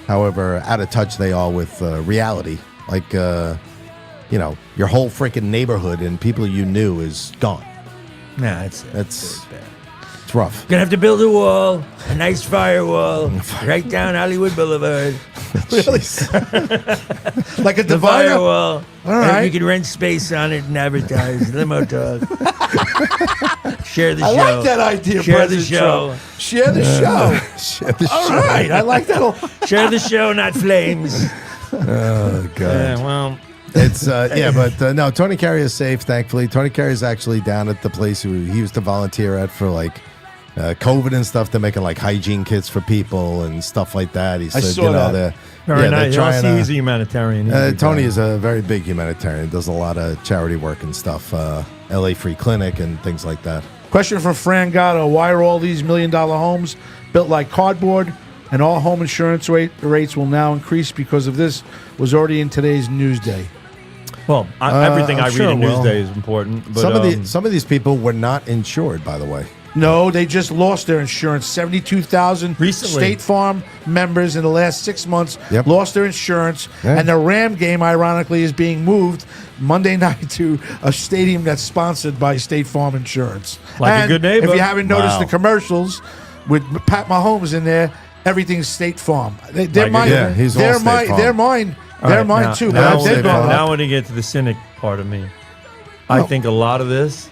however out of touch they are with reality. Like, you know, your whole freaking neighborhood and people you knew is gone. Nah, it's rough. gonna have to build a wall, a nice firewall, right down Hollywood Boulevard. Really? Like a The divider? firewall. All right. You can rent space on it and advertise. Limo talk. Share the I show. like that idea, Share the President show. Trump. Share the show. Shit, this All shit. right. I like that. Share the show, not flames. Oh, God. Yeah, well, It's yeah, but no, Tony Carey is safe, thankfully. Tony Carey is actually down at the place he used to volunteer at for like COVID and stuff. They're making like hygiene kits for people and stuff like that. He said, saw you know, that. they're very they're nice. trying I'll see to- he's a humanitarian. He's a good Tony guy. is a very big humanitarian. Does a lot of charity work and stuff. LA Free Clinic and things like that. Question from Fran Gatto. Why are all these $1 million homes built like cardboard, and all home insurance rates will now increase because of this? Was already in today's Newsday. Well, everything I'm I sure read in it will. Newsday is important. But, Some of these people were not insured, by the way. No, they just lost their insurance. 72,000 Recently. State Farm members in the last 6 months Yep. lost their insurance. Yeah. And the Ram game, ironically, is being moved Monday night to a stadium that's sponsored by State Farm Insurance. Like a And good neighbor. If you haven't noticed Wow. the commercials with Pat Mahomes in there, everything's State Farm. They're Like a mine. good- Yeah, he's all they're State mine. Farm. They're mine. All They're right, mine now- too. Now, But they're State Farm. gone now up. when you get to the cynic part of me, I think a lot of this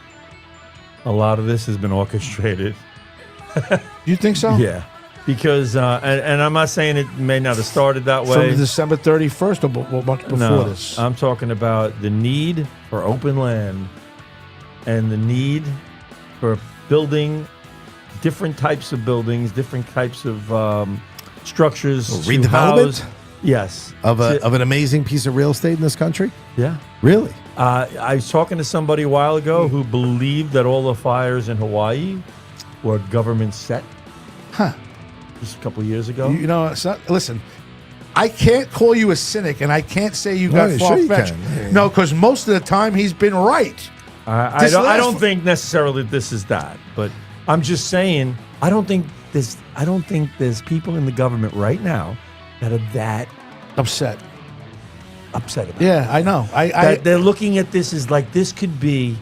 has been orchestrated. You think so? Yeah, because and I'm not saying it may not have started that way. From December 31st or much before No, this? I'm talking about the need for open land and the need for building different types of buildings, different types of structures. to Redevelopment? house- Yes. Of an amazing piece of real estate in this country? Yeah. Really? I was talking to somebody a while ago who believed that all the fires in Hawaii were government set. Huh. Just a couple of years ago. You know, it's not, listen, I can't call you a cynic, and I can't say you No, got sure you far-fetched. can. Yeah. No, because most of the time he's been right. I This don't, I last- don't think necessarily this is that, but I'm just saying I don't think there's people in the government right now that are that Upset. upset about it. Yeah, I know. That they're looking at this as like this could be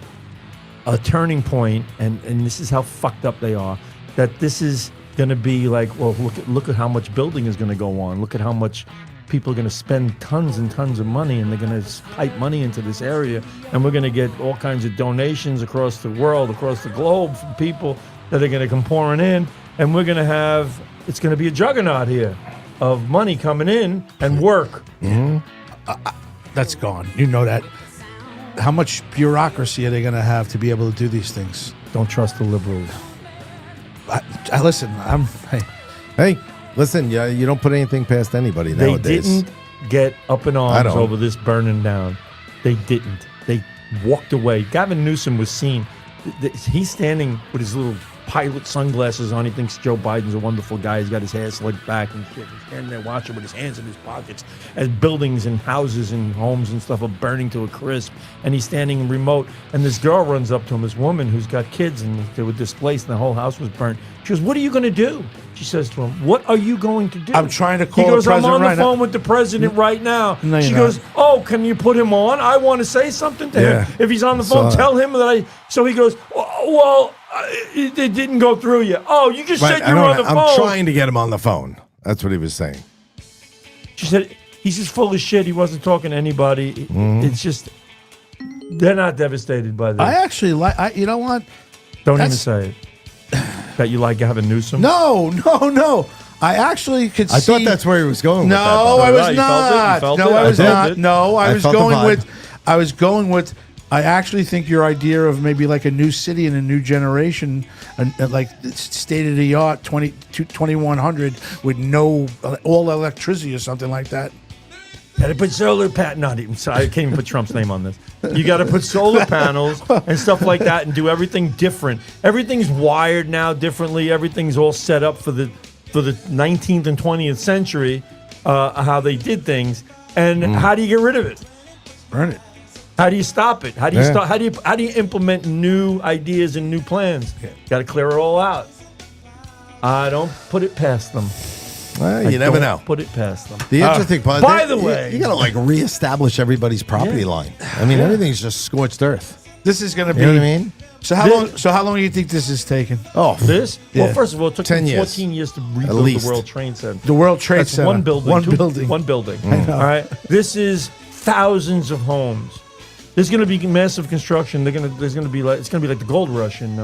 a turning point, and this is how fucked up they are. That this is going to be like, well, look at how much building is going to go on. Look at how much people are going to spend tons and tons of money, and they're going to pipe money into this area, and we're going to get all kinds of donations across the world, across the globe, from people that are going to come pouring in, and we're going to have it's going to be a juggernaut here of money coming in and work. That's gone. You know that. How much bureaucracy are they going to have to be able to do these things? Don't trust the liberals. I listen. Hey, Hey, listen, you don't put anything past anybody They nowadays. didn't get up in I arms don't. over this burning down. They didn't. They walked away. Gavin Newsom was seen. He's standing with his little pilot sunglasses on. He thinks Joe Biden's a wonderful guy. He's got his hair slicked back and shit. He's standing there watching with his hands in his pockets as buildings and houses and homes and stuff are burning to a crisp. And he's standing remote. And this girl runs up to him, this woman who's got kids, and they were displaced and the whole house was burnt. She goes, "What are you going to do?" She says to him, "What are you going to do?" I'm trying to call He goes, the "I'm president on the right now." phone with the president right now." No, She you're goes, not. "Oh, can you put him on? I want to say something to Yeah. him. If he's on the phone, So- tell him that I." So he goes, "Well, It didn't go through you. Oh, you just Right, said you were on the phone. I'm trying to get him on the phone. That's what he was saying. She said he's just full of shit. He wasn't talking to anybody. Mm-hmm. It's just they're not devastated by this. I actually like. You know what? Don't even that's- say it. That you like Gavin Newsom? No. I actually could see. I thought that's where he was going. No, with that, I You was felt it? You not. felt No, it? I I was felt not. it. No, I I was felt the going vibe. with. I was going with. I actually think your idea of maybe like a new city and a new generation, and like state of the art 2100 with no all electricity or something like that. Got to put solar not even. So I can't even put Trump's name on this. You got to put solar panels and stuff like that, and do everything different. Everything's wired now differently. Everything's all set up for the 19th and 20th century, how they did things. And how do you get rid of it? Burn it. How do you stop it? How do you Yeah. stop? How do you implement new ideas and new plans? Got to clear it all out. I don't put it past them. Well, I you never don't know. Put it past them. The interesting part. by the way- you got to like reestablish everybody's property Yeah. line. I mean, everything's just scorched earth. This is going to be. You know what I mean? So how long do you think this is taking? Oh, This? Yeah. Well, first of all, it took 10 them years. 14 years to rebuild least. the World Trade Center. The World Trade That's Center. one building. One two- building. One building. know. All right. This is thousands of homes. There's going to be massive construction. There's going to be like it's going to be like the gold rush in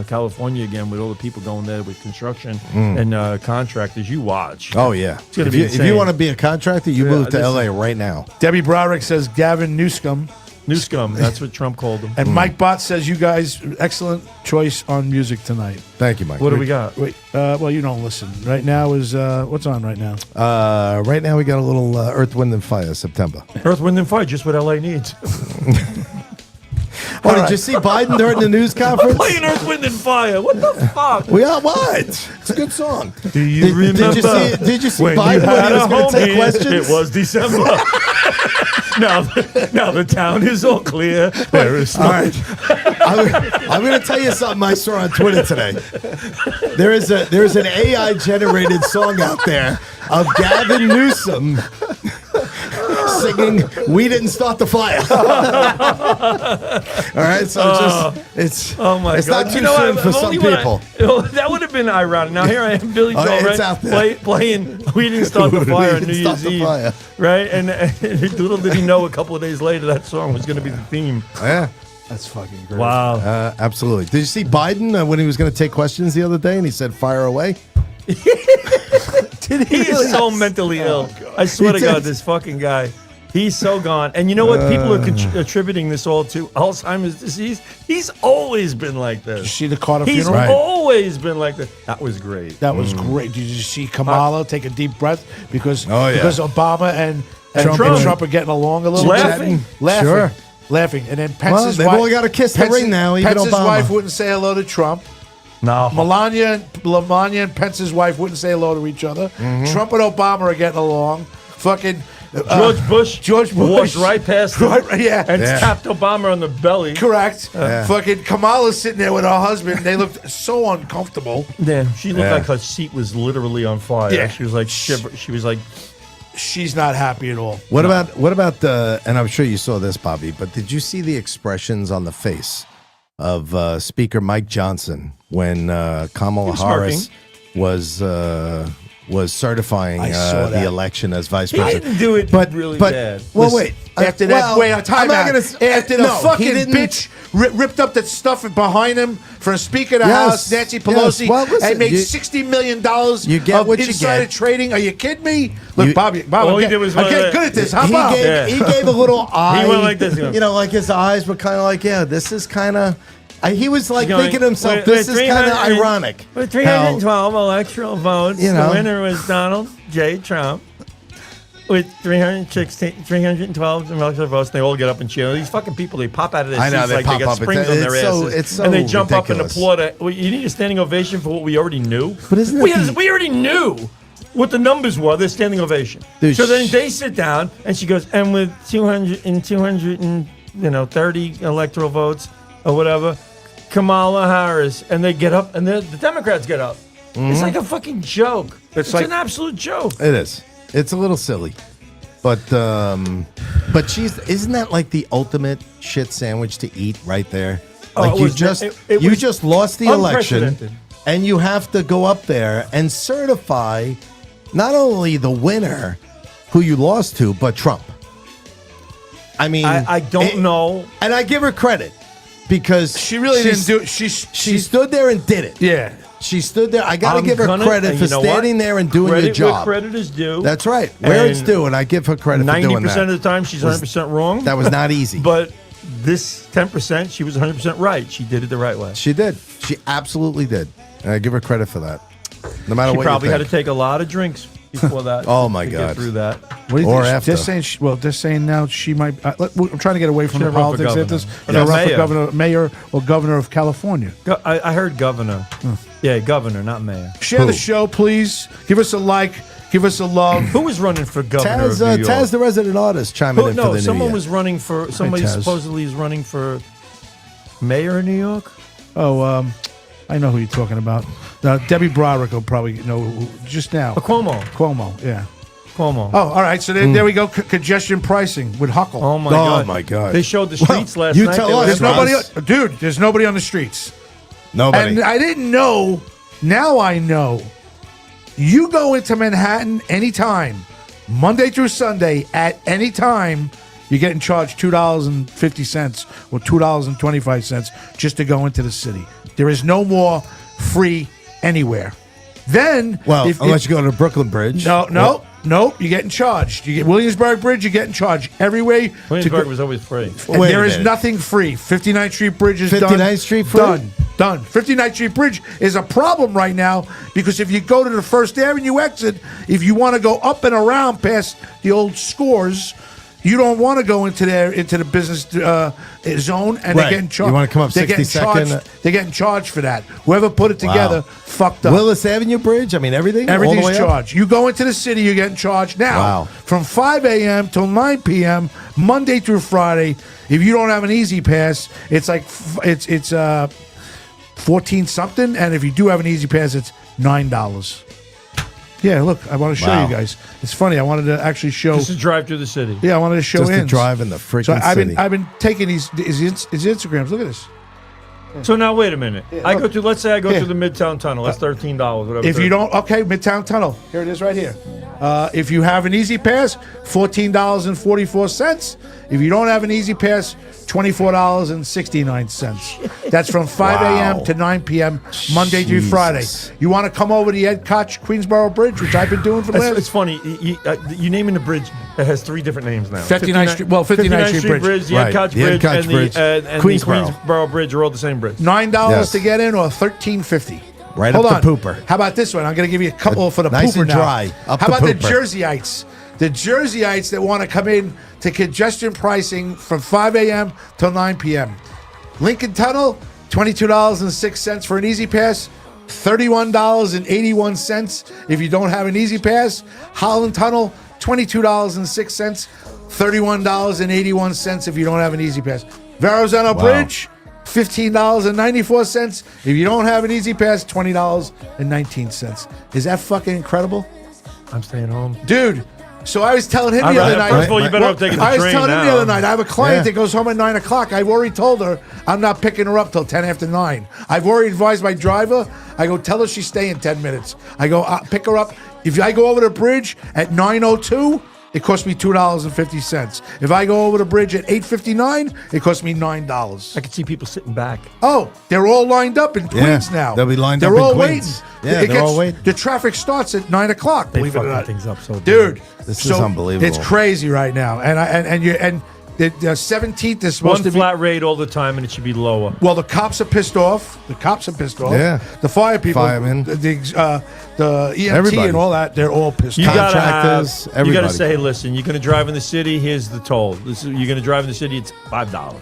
California again, with all the people going there with construction and contractors. You watch. Oh yeah. gonna If be you, if insane. you want to be a contractor, you Yeah, move to this LA right now. Debbie Broderick says Gavin Newsom. New scum. That's what Trump called them. And Mike Bott says you guys excellent choice on music tonight. Thank you, Mike. What do we got? Wait, well you don't listen. Right now is what's on right now? Right now we got a little Earth, Wind, and Fire. September. Earth, Wind, and Fire. Just what LA needs. Oh, did you see Biden during the news conference? Playing Earth, Wind, and Fire. What the fuck? We are what? It's a good song. Do you remember? Did you see when Biden you when had he was a going to take homie? questions? It was December. now the town is all clear. There is All right. I'm going to tell you something I saw on Twitter today. There's an AI generated song out there of Gavin Newsom singing "We Didn't Start the Fire." All right, so it's Oh my it's God! not too soon for some people. That would have been ironic. Now here I am, Billy Joel, it's right? out there. Playing "We Didn't Start the Fire" on We New Didn't Start Year's the Eve, Fire. right? And little did he know, a couple of days later, that song was going to be the theme. Yeah, That's fucking great. Wow! absolutely. Did you see Biden when he was going to take questions the other day and he said "Fire away"? Did He is so mentally ill. I swear to He God, did. this fucking guy. He's so gone. And you know what? People are attributing this all to Alzheimer's disease. He's always been like Did you this. see the Carter He's funeral? Right. always been like this. That was great. That was great. Did you see Kamala take a deep breath because Oh, yeah. because Obama and Trump. Trump are getting along a little Laughing. bit? Laughing. Sure. Laughing. And then Well, Pence's they've wife, only got to kiss the Pence's- ring now, even Pence's Obama. wife wouldn't say hello to Trump. No. Melania and Pence's wife wouldn't say hello to each other. Mm-hmm. Trump and Obama are getting along. Fucking George Bush walked right past him Right, yeah. and Yeah. tapped Obama on the belly. Correct. Yeah. Fucking Kamala's sitting there with her husband. They looked so uncomfortable. Yeah, she looked Yeah. like her seat was literally on fire. Yeah. She was like shiver. She was like, She's not happy at all. What about the? And I'm sure you saw this, Bobby. But did you see the expressions on the face of Speaker Mike Johnson when Kamala was smirking. Harris was certifying I saw the that. election as vice he president? didn't do it really bad. Well, Listen, wait. After that, wait, time I'm not out. gonna s- After the no, he fucking didn't- bitch ripped up that stuff behind him from Speaker of the Yes, House, Nancy yes. Pelosi, Well, listen, and made you- $60 million You get of what you insider get. trading. Are you kidding me? Look, You- Bob, All he I'm did was getting went good at this. How he about? gave, Yeah. he gave a little eye. went like this, he went- You know, like his eyes were kind of like, yeah, this is kind of. He was like going, thinking to himself, with- this with is kind of 300 ironic. With how- 312 electoral votes, You know. the winner was Donald J. Trump. With 312 electoral votes, they all get up and cheer. These fucking people, they pop out of their I know, seats they like pop they got up. springs on their It's so- asses. it's so and they jump up and ridiculous. applaud it. Well, you need a standing ovation for what we already knew. But isn't we, it the- we already knew what the numbers were. They're standing ovation. Dude, So then they sit down, and she goes, and with 230 electoral votes or whatever, Kamala Harris, and they get up, and the Democrats get up. It's like a fucking joke. It's like- an absolute joke. It is. It's a little silly. But isn't that like the ultimate shit sandwich to eat right there? Oh, Like it you was- just it you was just lost the election, unprecedented. and you have to go up there and certify not only the winner who you lost to, but Trump. I mean, I don't know. and I give her credit because She really she's- didn't do it. She stood there and did it. Yeah. She stood there. I got to I'm give her gonna- credit and for you know what? standing there and doing Credit your job. where credit is due. That's right. Where it's And due, and I give her credit for doing 90% that. of the time, she's 100% wrong. That was not easy. But this 10%, she was 100% right. She did it the right way. She did. She absolutely did. And I give her credit for that. No matter She what probably you had to think. take a lot of drinks before that. Oh, my to God. Get through that. What do you Or think? after. They're saying, they're saying now she might. I'm trying to get away from She'll the run for politics. governor. This, Or she'll no, run for mayor. governor, mayor, or governor of California. I heard governor. Yeah, governor, not mayor. Share Who? the show, please. Give us a like. Give us a love. Who was running for governor Taz, of New York? Taz, the resident artist, chiming Who- in for no, the someone new year. was running for. Somebody Taz. supposedly is running for mayor of New York. Oh, I know who you're talking about. Debbie Broderick will probably know just now. Cuomo. Cuomo, yeah. Cuomo. Oh, all right. So there we go. Congestion pricing with Huckle. Oh my Oh, god! my God. They showed the streets last you night. tell They were us, There's Russ. nobody, dude. There's nobody on the streets. Nobody. And I didn't know. Now I know. You go into Manhattan anytime, Monday through Sunday, at any time, you're getting charged $2.50 or $2.25 just to go into the city. There is no more free anywhere. Then, well, if- unless you go to the Brooklyn Bridge. no, you're getting charged. You get Williamsburg Bridge, you're getting charged every way. Williamsburg was always free. And Wait a there is minute. nothing free. 59th Street Bridge is done. 59th Street free? Done. 59th Street Bridge is a problem right now because if you go to the First Avenue exit, if you want to go up and around past the old Scores, you don't want to go into the business zone, and Right. they're getting charged. You wanna come up They're getting 62nd? charged. They're getting charged for that. Whoever put it together fucked up. Willis Avenue Bridge. I mean, everything. all the Everything's way up? charged. You go into the city, you're getting charged now. Wow. From 5 a.m. till 9 p.m. Monday through Friday. If you don't have an Easy Pass, it's like it's 14 something, and if you do have an Easy Pass, it's $9. Yeah, look, I want to show Wow. you guys. It's funny. I wanted to actually show. Just to drive through the city. Yeah, I wanted to show Just to ins. drive in the freaking So city. I've been taking his Instagrams. Look at this. So now wait a minute. I go look. through. Let's say I go Yeah. through the Midtown Tunnel. That's $13. Whatever. If you don't, okay, Midtown Tunnel. Here it is right here. If you have an Easy Pass, $14.44. If you don't have an Easy Pass, $24.69. That's from 5 a.m. Wow. to 9 p.m. Monday through Jesus. Friday. You want to come over the Ed Koch Queensboro Bridge, which I've been doing for the It's, last... it's funny. You naming the bridge that has three different names now. 59th Street- well, 59th Street Bridge. the Right. Ed Koch The Ed Bridge, Koch and Bridge. the Queensboro. Queensboro Bridge are all the same bridge. $9 Yes. to get in or $13.50. Right Hold up on. the pooper. How about this one? I'm going to give you a couple for the Nice pooper and now. dry. Up How the about the pooper. Jerseyites? The Jerseyites that want to come in to congestion pricing from 5 a.m. till 9 p.m. Lincoln Tunnel, $22.06 for an Easy Pass. $31.81 if you don't have an Easy Pass. Holland Tunnel, $22.06. $31.81 if you don't have an Easy Pass. Verrazano Bridge, $15.94. If you don't have an Easy Pass, $20.19. Is that fucking incredible? I'm staying home. Dude, so I was telling him the All other right, night. first of all, you better have taken the I was train telling him the now. other night. I have a client Yeah. that goes home at 9 o'clock. I've already told her I'm not picking her up till 10 after 9. I've already advised my driver. I go, tell her she's staying 10 minutes. I go, pick her up. If I go over the bridge at 9:02, it costs me $2.50. If I go over the bridge at 8:59, it costs me $9. I can see people sitting back. Oh, they're all lined up in Queens now. they'll be lined they're up in all Queens. waiting. Yeah, It they're all waiting. The traffic starts at 9 o'clock. They Believe it or fucking not, things up so bad. dude. This is unbelievable. It's crazy right now, and the 17th is supposed One to be. flat rate all the time, and it should be lower. Well, the cops are pissed off. Yeah. The fire people, Firemen. the EMT Everybody. and all that, they're all pissed You off. gotta have. Contractors, You gotta everybody. say, hey, listen. You're gonna drive in the city. Here's the toll. You're gonna drive in the city. It's $5.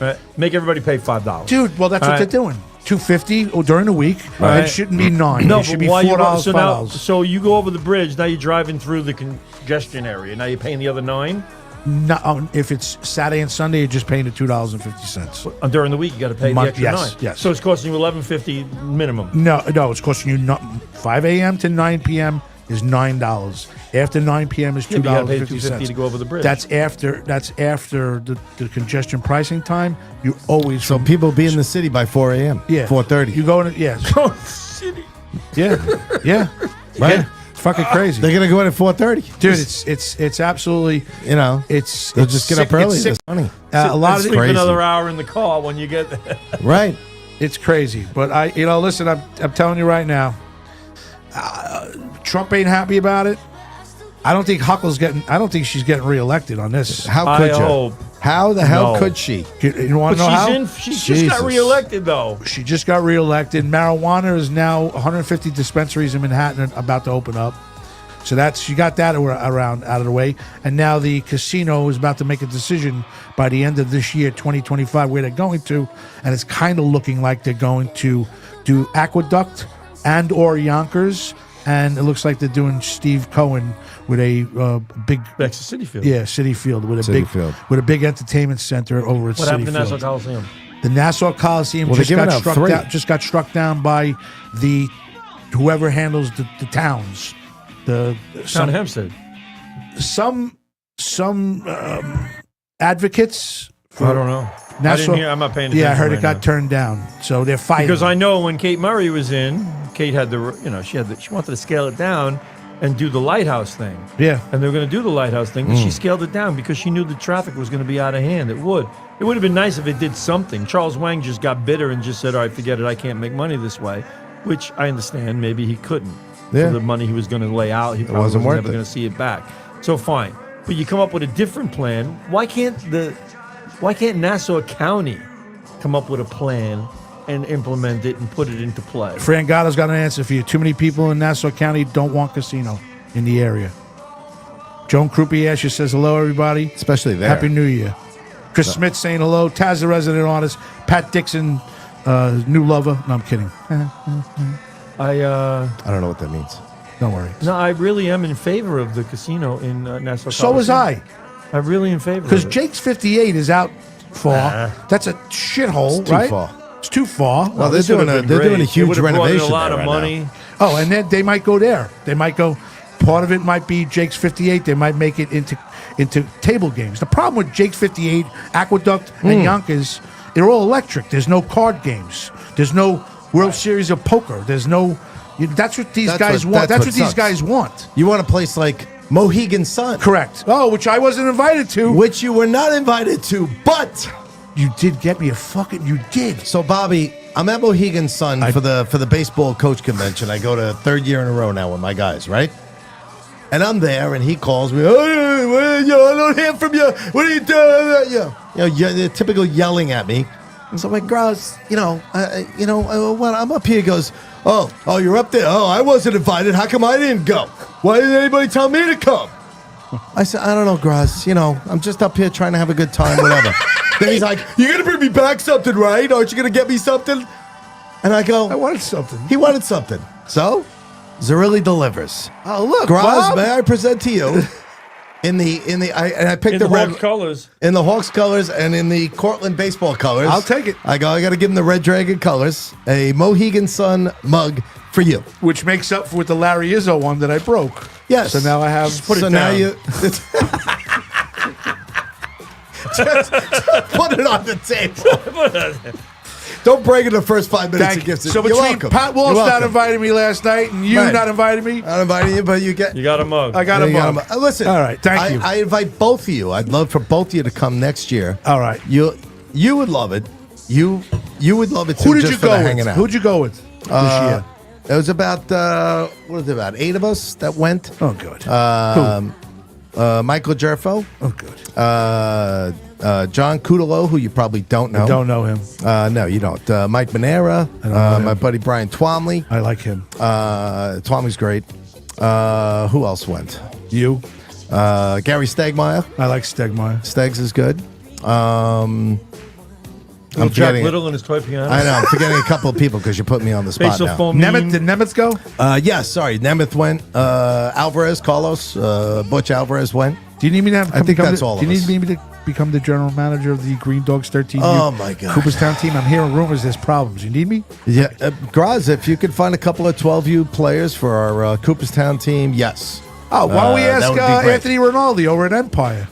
Right? Make everybody pay $5. Dude, well, that's All what right. they're doing. $2.50 during the week. Right. It shouldn't be $9. No, it should but be why you $4, so now, $5. so you go over the bridge. Now you're driving through the congestion area. Now you're paying the other $9. No, if it's Saturday and Sunday, you're just paying the $2.50. During the week, you got to pay the extra Yes, $9. yes. So it's costing you $11.50 minimum. No, it's costing you 5 a.m. to 9 p.m. is $9. After 9 p.m. is Yeah, but you gotta pay $2.50 $2.50 to go over the bridge. That's after the congestion pricing time. You always So people be in the city by 4 a.m. yeah 4:30. You go in yeah yeah Right. It's fucking crazy, They're gonna go in at 4:30, dude. It's absolutely they'll it's just get up sick- early. It's sick. It's funny. A lot of sleep crazy. another hour in the car when you get there. Right. it's crazy, but listen, I'm telling you right now, Trump ain't happy about it. I don't think I don't think she's getting reelected on this. How could I you? hope. How the hell No. could she? You want But to know how? she just Jesus. got reelected though. She just got reelected. Marijuana is now 150 dispensaries in Manhattan about to open up. So she got that around out of the way. And now the casino is about to make a decision by the end of this year, 2025, where they're going to. And it's kind of looking like they're going to do Aqueduct and or Yonkers. And it looks like they're doing Steve Cohen with a big Next to City Field. City Field with a City big Field. with a big entertainment center over at What City happened to Field. Nassau Coliseum? The Nassau Coliseum Well, just they're got giving out struck 3. down. Just got struck down by the whoever handles the towns. Town Some of Hempstead. advocates. I don't know. I Nassau, didn't hear. I'm not paying attention. Yeah, I heard right it got now. turned down. So they're fighting. Because I know when Kate Murray was in, Kate had she wanted to scale it down and do the lighthouse thing. Yeah. And they were going to do the lighthouse thing, but she scaled it down because she knew the traffic was going to be out of hand. It would have been nice if it did something. Charles Wang just got bitter and just said, "All right, forget it. I can't make money this way," which I understand. Maybe he couldn't. Yeah. For the money he was going to lay out, he probably wasn't was worth never it. going to see it back. So fine, but you come up with a different plan. Why can't Nassau County come up with a plan and implement it and put it into play? Fran Gatto's got an answer for you. Too many people in Nassau County don't want casino in the area. Joan Croupier says hello, everybody. Especially there. Happy New Year. Chris Smith saying hello. Taz, the resident artist. Pat Dixon, new lover. No, I'm kidding. I don't know what that means. Don't worry. No, I really am in favor of the casino in Nassau. So was I. I'm really in favor. Because of it. Jake's 58 is out far. That's a shithole, It's too right? far. It's too far. Well, This they're would doing have a been they're doing a great. It huge would have brought in renovation a lot there of right money. now. Oh, and then they might go there. They might go. Part of it might be Jake's 58. They might make it into table games. The problem with Jake's 58, Aqueduct, and Yonkers, they're all electric. There's no card games. There's no World Series of Poker. There's no. That's what these guys want. That's what these sucks. guys want. You want a place like Mohegan Sun, Correct. Oh, which I wasn't invited to. which you were not invited to, but You did get me a fucking. You did. so Bobby, I'm at Mohegan Sun for the baseball coach convention. I go to third year in a row now with my guys, right? And I'm there, and he calls me. I don't hear from you. What are you doing? They're typical yelling at me. And so I'm like, Gross, what? I'm up here. He goes, oh, you're up there. Oh, I wasn't invited. How come I didn't go? Why didn't anybody tell me to come? I said, I don't know, Gross. I'm just up here trying to have a good time, whatever. Then he's like, you're gonna bring me back something, right? Aren't you gonna get me something? And I go, I wanted something. he wanted something. So, Zerilli delivers. Oh, look, Graz, Bob. may I present to you I picked In the the red Hawks colors. in the Hawks colors and in the Cortland baseball colors. I'll take it. I got to give him the Red Dragon colors. A Mohegan Sun mug for you. Which makes up for the Larry Izzo one that I broke. Yes. So now I have. put it so now down. you just put it on the table. Don't break it the first 5 minutes. Thank Of you. gifts. So You're between welcome. Pat You're Walsh not welcome. inviting me last night and you Right. not inviting me, I'm inviting you, but you get. You got a mug. I got a You got mug. Listen. All right, thank you. I invite both of you. I'd love for both of you to come next year. All right. You would love it. You would love it too. Who did just you for go the with? hanging out. Who'd you go with this year? It was about what was it, about 8 of us that went. Oh, good. Michael Jerfo, Oh, good. John Kudalow, who you probably don't know. Don't know him. No, you don't. Mike Manera, I don't know him. my buddy Brian Twomley. I like him. Twomley's great. Who else went? You? Gary Stegmeyer. I like Stegmeyer. Stegs is good. Little Jack forgetting it. Little and his toy piano. I know. I'm forgetting a couple of people because you put me on the spot Facial now. foam. Nemeth, did Nemeth go? Yes, sorry. Nemeth went. Alvarez, Carlos, Butch Alvarez went. Do you need me to have? I think that's all Do you of us. need me to become the general manager of the Green Dogs 13? Oh, my God. Cooperstown team. I'm hearing rumors there's problems. You need me? Yeah, Graz, if you could find a couple of 12U players for our Cooperstown team, yes. Oh, why don't we that ask would be great. Anthony Rinaldi over at Empire?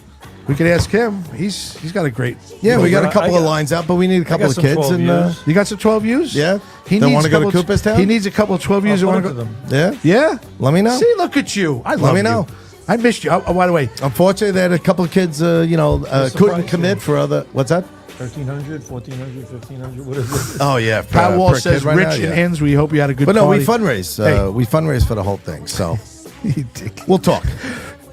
We could ask him. He's got a great. Yeah, we got a I couple got- of lines out, but we need a couple got of some kids. 12 And years. You got some 12 U's? Yeah. He Don't needs wanna a go to couple- Cooperstown? He needs a couple of 12 U's. I'll Want put to it go? to them. yeah, Yeah. let me know. See, look at you. I love me you. know. I missed you. Oh, by the way, Unfortunately, they had a couple of kids, couldn't price, commit yeah. for other. What's that? 1,300, 1,400, 1,500. What is it? Oh yeah, Pat Wall per says kid right Rich now, and yeah. Ends. We hope you had a good But no, party. we fundraise. Hey. We fundraise for the whole thing. So we'll talk.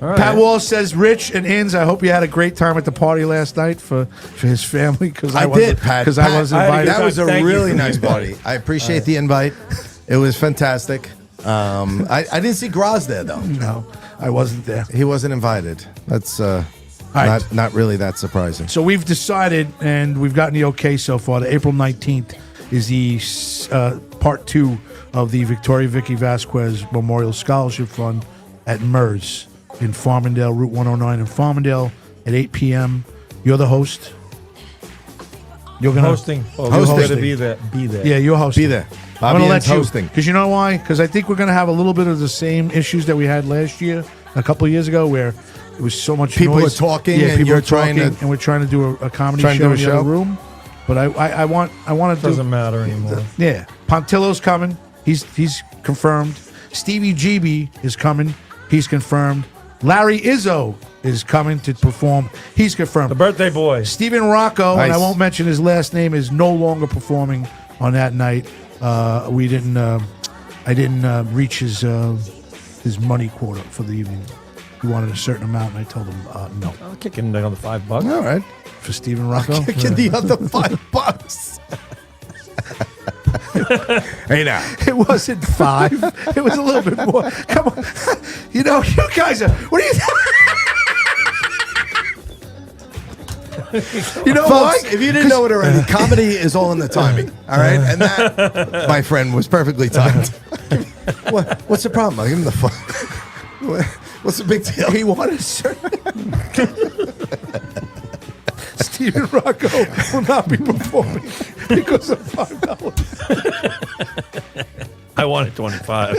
All right. Pat Wall says, Rich and Ins, I hope you had a great time at the party last night for his family. Because I did, Pat. Because I wasn't I had a invited. good That was a Thank you really for the nice invite. party. I appreciate the invite. It was fantastic. I didn't see Graz there though. No, I wasn't there. He wasn't invited. That's right. not really that surprising. So we've decided, and we've gotten the okay so far, that April 19th is the part 2 of the Victoria Vicky Vasquez Memorial Scholarship Fund at MERS in Farmingdale, Route 109 in Farmingdale at 8 p.m. You're the host. You're gonna Hosting. Oh, Hosting. you're gonna be there. Be there. Yeah, you're hosting. Be there. I'm Bobby gonna Ann's let you hosting. because you know why? Because I think we're gonna have a little bit of the same issues that we had last year, a couple of years ago, where it was so much People noise. are talking Yeah, and people you're are trying talking, to- and we're trying to do a comedy Trying to show do a in the other show? room. But I want to do. Doesn't matter anymore. Yeah, Pontillo's coming. He's confirmed. Stevie GB is coming. He's confirmed. Larry Izzo is coming to perform. He's confirmed. The birthday boy. Stephen Rocco, and I Nice. won't mention his last name, is no longer performing on that night. We didn't. I didn't reach his money quota for the evening. He wanted a certain amount, and I told him no. I'll kick in another $5. All right. For Stephen Rocco. Get the other $5. Hey now. It wasn't 5. It was a little bit more. Come on, you guys are. What are you? You know Folks, why? if you didn't know it already, comedy is all in the timing. All right, and that, my friend, was perfectly timed. What's the problem? I'll give him the phone. What's the big deal? He wanted a certain. Stephen Rocco will not be performing because of $5. I wanted 25.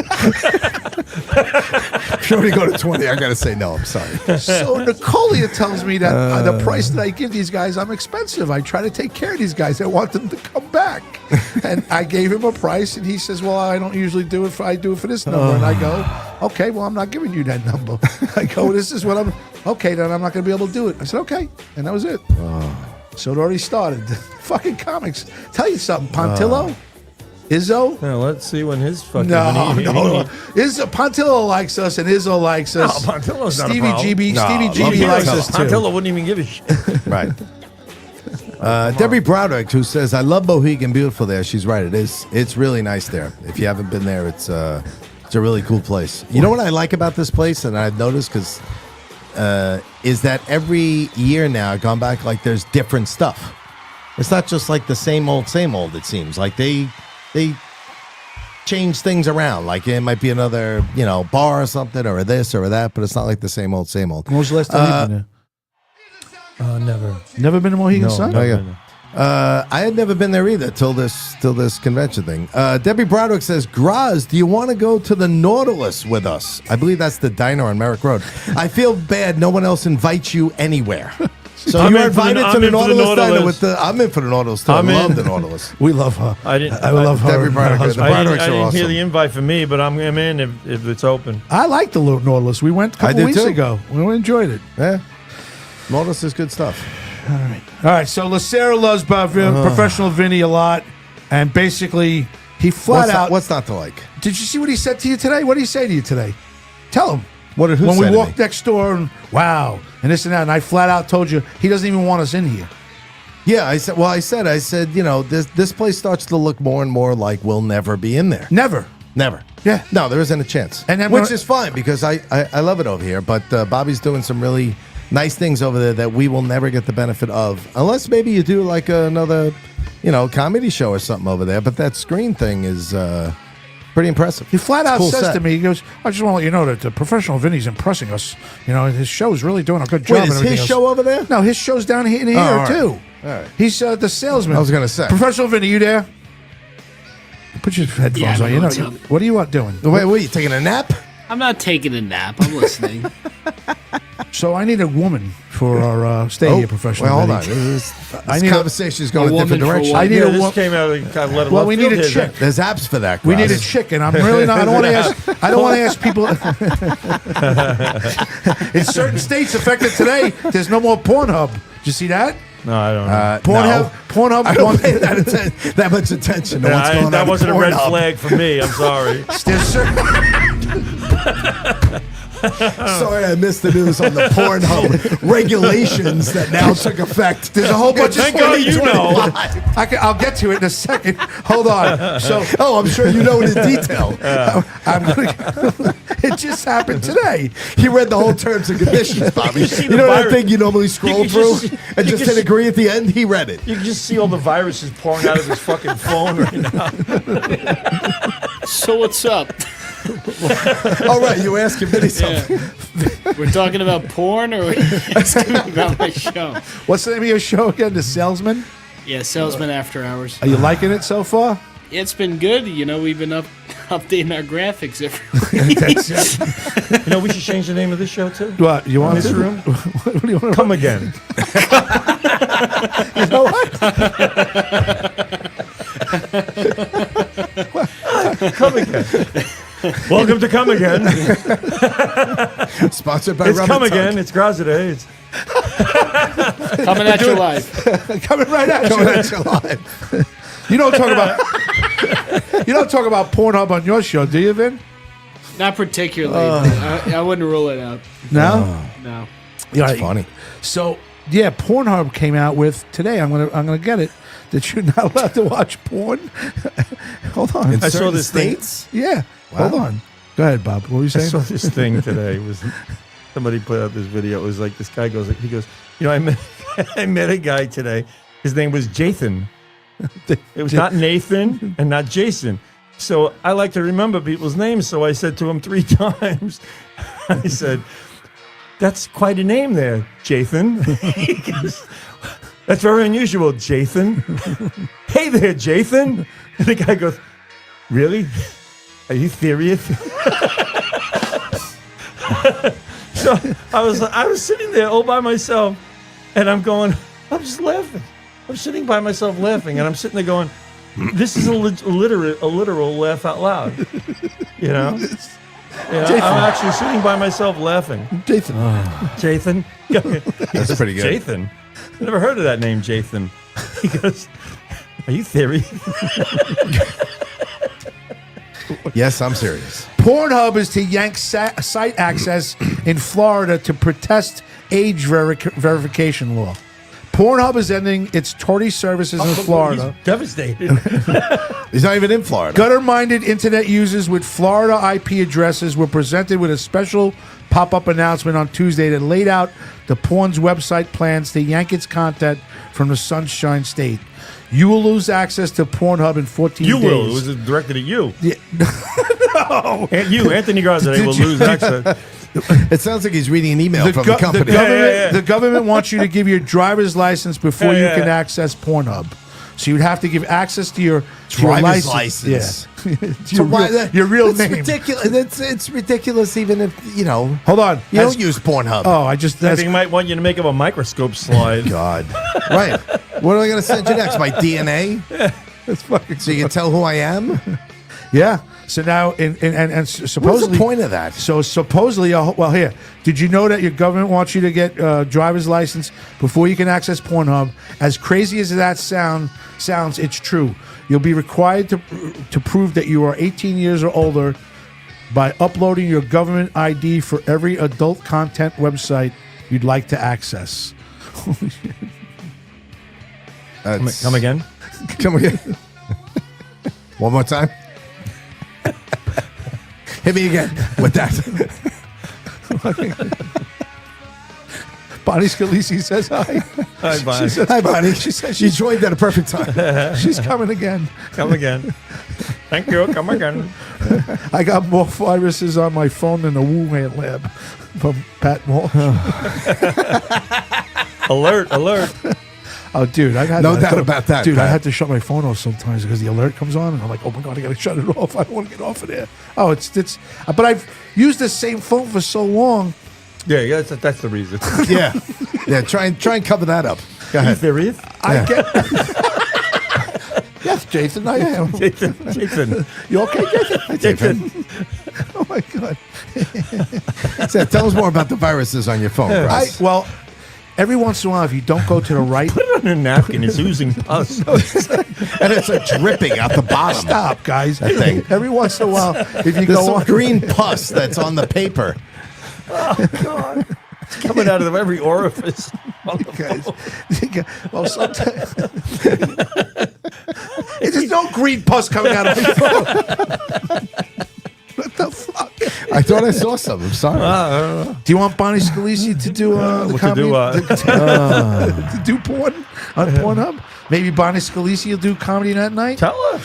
If you already go to 20, I gotta say no. I'm sorry. So Nicolia tells me that the price that I give these guys, I'm expensive. I try to take care of these guys. I want them to come back. And I gave him a price, and he says, well, I don't usually do it. I do it for this number. And I go, okay, well, I'm not giving you that number. I go, this is what I'm, okay, then I'm not going to be able to do it. I said, okay. And that was it. So it already started. Fucking comics. Tell you something, Pontillo, Izzo. Now, let's see when his fucking. No, when he- no. Izzo, Pontillo likes us, and Izzo likes No, us. Pontillo's not a Stevie problem. GB, No, Stevie love GB likes Pontillo. us too. Pontillo wouldn't even give a shit. Right. Debbie Broderick, who says, "I love Mohegan, beautiful there." She's right. It is. It's really nice there. If you haven't been there, it's a really cool place. You know what I like about this place, and I've noticed because is that every year now, I've gone back, like there's different stuff. It's not just like the same old. It seems like they change things around. Like it might be another bar or something, or this or that, but it's not like the same old. When was the last time you've been Never. there? Never been to Mohegan Sun? no. yeah. I had never been there either till this convention thing. Debbie Broderick says, Graz, do you want to go to the Nautilus with us? I believe that's the diner on Merrick Road. I feel bad no one else invites you anywhere. So I'm you're in for the- invited to I'm the in for the Nautilus diner Nautilus. with the. I'm in for the Nautilus too. I'm I love in. the Nautilus. We love her. I didn't. I love her. Debbie and her Broderick, husband. the Broderick's I are didn't hear awesome. the invite for me, but I'm in if it's open. I like the Nautilus. We went a I couple did weeks too. ago. We enjoyed it. Yeah, Nautilus is good stuff. All right, so Lucero loves Professional Vinny a lot, and basically he flat out. What's not to like? Did you see what he said to you today? What did he say to you today? Tell him. What did who When say we to walked me? next door, and wow, and this and that, and I flat out told you he doesn't even want us in here. Yeah, I said. Well, I said. This place starts to look more and more like we'll never be in there. Never. Never. Yeah. No, there isn't a chance. And then which when- is fine because I love it over here. But Bobby's doing some really nice things over there that we will never get the benefit of, unless maybe you do like another, comedy show or something over there. But that screen thing is pretty impressive. He flat It's a out cool says set. to me, he goes, I just want to let you know that the Professional Vinny's impressing us. His show's really doing a good job. Wait, and is everything his else." show over there? No, his show's down here, all right. too. All right. He's the salesman. I was gonna say. Professional Vinny, you there? Put your headphones Yeah, on. what's up? What are you doing? Wait, you taking a nap? I'm not taking a nap. I'm listening. So I need a woman for our stay here professional. Well, hold on. Betty. This need a- conversation is going a a different woman for direction. what? I need Yeah, a this wo- came out of kind of Well, we need a here, chick. There's apps for that. We need a Gross. chicken. I'm really not. I don't want to ask. I don't want to ask people. In certain states affected today, there's no more Pornhub. Did you see that? No, I don't know. Pornhub. No. Pornhub. I don't pay that much attention to what's going on. That wasn't a red Pornhub. flag for me. I'm sorry. There's certain. Sorry, I missed the news on the Pornhub regulations that now took effect. There's a whole bunch of. Thank God you know. I'll get to it in a second. Hold on. So, I'm sure you know it in detail. it just happened today. He read the whole terms and conditions, Bobby. You see You the know that virus- thing you normally scroll you through just- and you just just- hit agree at the end? He read it. You can just see all the viruses pouring out of his fucking phone right now. So what's up? All right, you asking Vinny something. We're talking about porn, or we're asking me about my show? What's the name of your show again? The Salesman. Yeah, Salesman After Hours. Are you liking it so far? It's been good. You know, we've been updating our graphics every week. That's it. You know, we should change the name of this show too. What you want this to? room? What do you want to? Come again. You know what? Come again. Welcome to Come Again. Sponsored by It's Rubber Come Tongue. Again. It's Grazade. It's Coming at you live. Coming right at Coming you. at you live. You don't talk about. You don't talk about Pornhub on your show, do you, Vin? Not particularly. but I wouldn't rule it out. No. No. Yeah, That's funny. So yeah, Pornhub came out with today. I'm gonna get it that you're not allowed to watch porn. Hold on. I saw Certain this thing. states. Yeah. Hold on. Go ahead, Bob. What were you I saying? saw this thing today. It was somebody put out this video. It was like this guy goes, he goes, you know, I met I met a guy today. His name was Jathan. It was not Nathan and not Jason. So I like to remember people's names. So I said to him 3 times, I said, "That's quite a name there, Jathan." He goes, "That's very unusual, Jathan." "Hey there, Jathan." And the guy goes, "Really? Are you serious?" So I was sitting there all by myself, and I'm just laughing. I'm sitting by myself laughing, and I'm sitting there going, "This is a literal laugh out loud." You know? I'm actually sitting by myself laughing. Jason. Jathan? That's pretty good. Jathan? Never heard of that name, Jathan. He goes, "Are you serious?" Yes, I'm serious. Pornhub is to yank site access in Florida to protest age verification law. Pornhub is ending its torty services in Florida. He's devastated. He's not even in Florida. Gutter-minded internet users with Florida IP addresses were presented with a special pop-up announcement on Tuesday that laid out the porn's website plans to yank its content from the Sunshine State. You will lose access to Pornhub in 14 You days. will. It was directed at you. Yeah. No. And you, Anthony Garzadeh, will Did you- lose access. It sounds like he's reading an email from the company. The government wants you to give your driver's license before you can access Pornhub. So you'd have to give access to your Driver's license. license. Yeah. your real it's name. Ridiculous. It's ridiculous, even if Hold on. you don't use Pornhub. Oh, I just. I That's, think he might want you to make him a microscope slide. God, right? What am I going to send you next? My DNA, that's fucking. so you can tell who I am. Yeah. So now, and supposedly. What's the point of that? So supposedly, well, here, did you know that your government wants you to get a driver's license before you can access Pornhub? As crazy as that sounds, it's true. You'll be required to prove that you are 18 years or older by uploading your government ID for every adult content website you'd like to access. Come again? Come again. One more time. Hit me again with that. Bonnie Scalisi says hi. Hi, Bonnie. Hi, Bonnie. She said she joined at a perfect time. She's coming again. Come again. Thank you. Come again. I got more viruses on my phone than the Wuhan lab from Pat Walsh. Alert. Oh, dude, I've had No doubt about that, Dude, I Pat. had to shut my phone off sometimes because the alert comes on, and I'm like, oh my god, I gotta shut it off. I don't want to get off of there. Oh, but used the same phone for so long. Yeah, that's the reason. Yeah. Try and cover that up. Go ahead. There is. I get. Yes, Jason, I am. Jason. You okay, Jason? Jason. Oh my God. So tell us more about the viruses on your phone, Russ. Well, every once in a while, if you don't go to the right, Put it on a napkin. It's oozing pus. And it's like dripping out the bottom. stop, guys. That thing. Every once in a while, if you There's go some on, green pus that's on the paper. It's coming out of every orifice. guys. Well, sometimes there's no green pus coming out of your phone. What the fuck? I thought I saw some. I'm sorry. Do you want Bonnie Scalisi to do the What to comedy? do, To do porn on Pornhub? Maybe Bonnie Scalisi will do comedy that night. Tell her.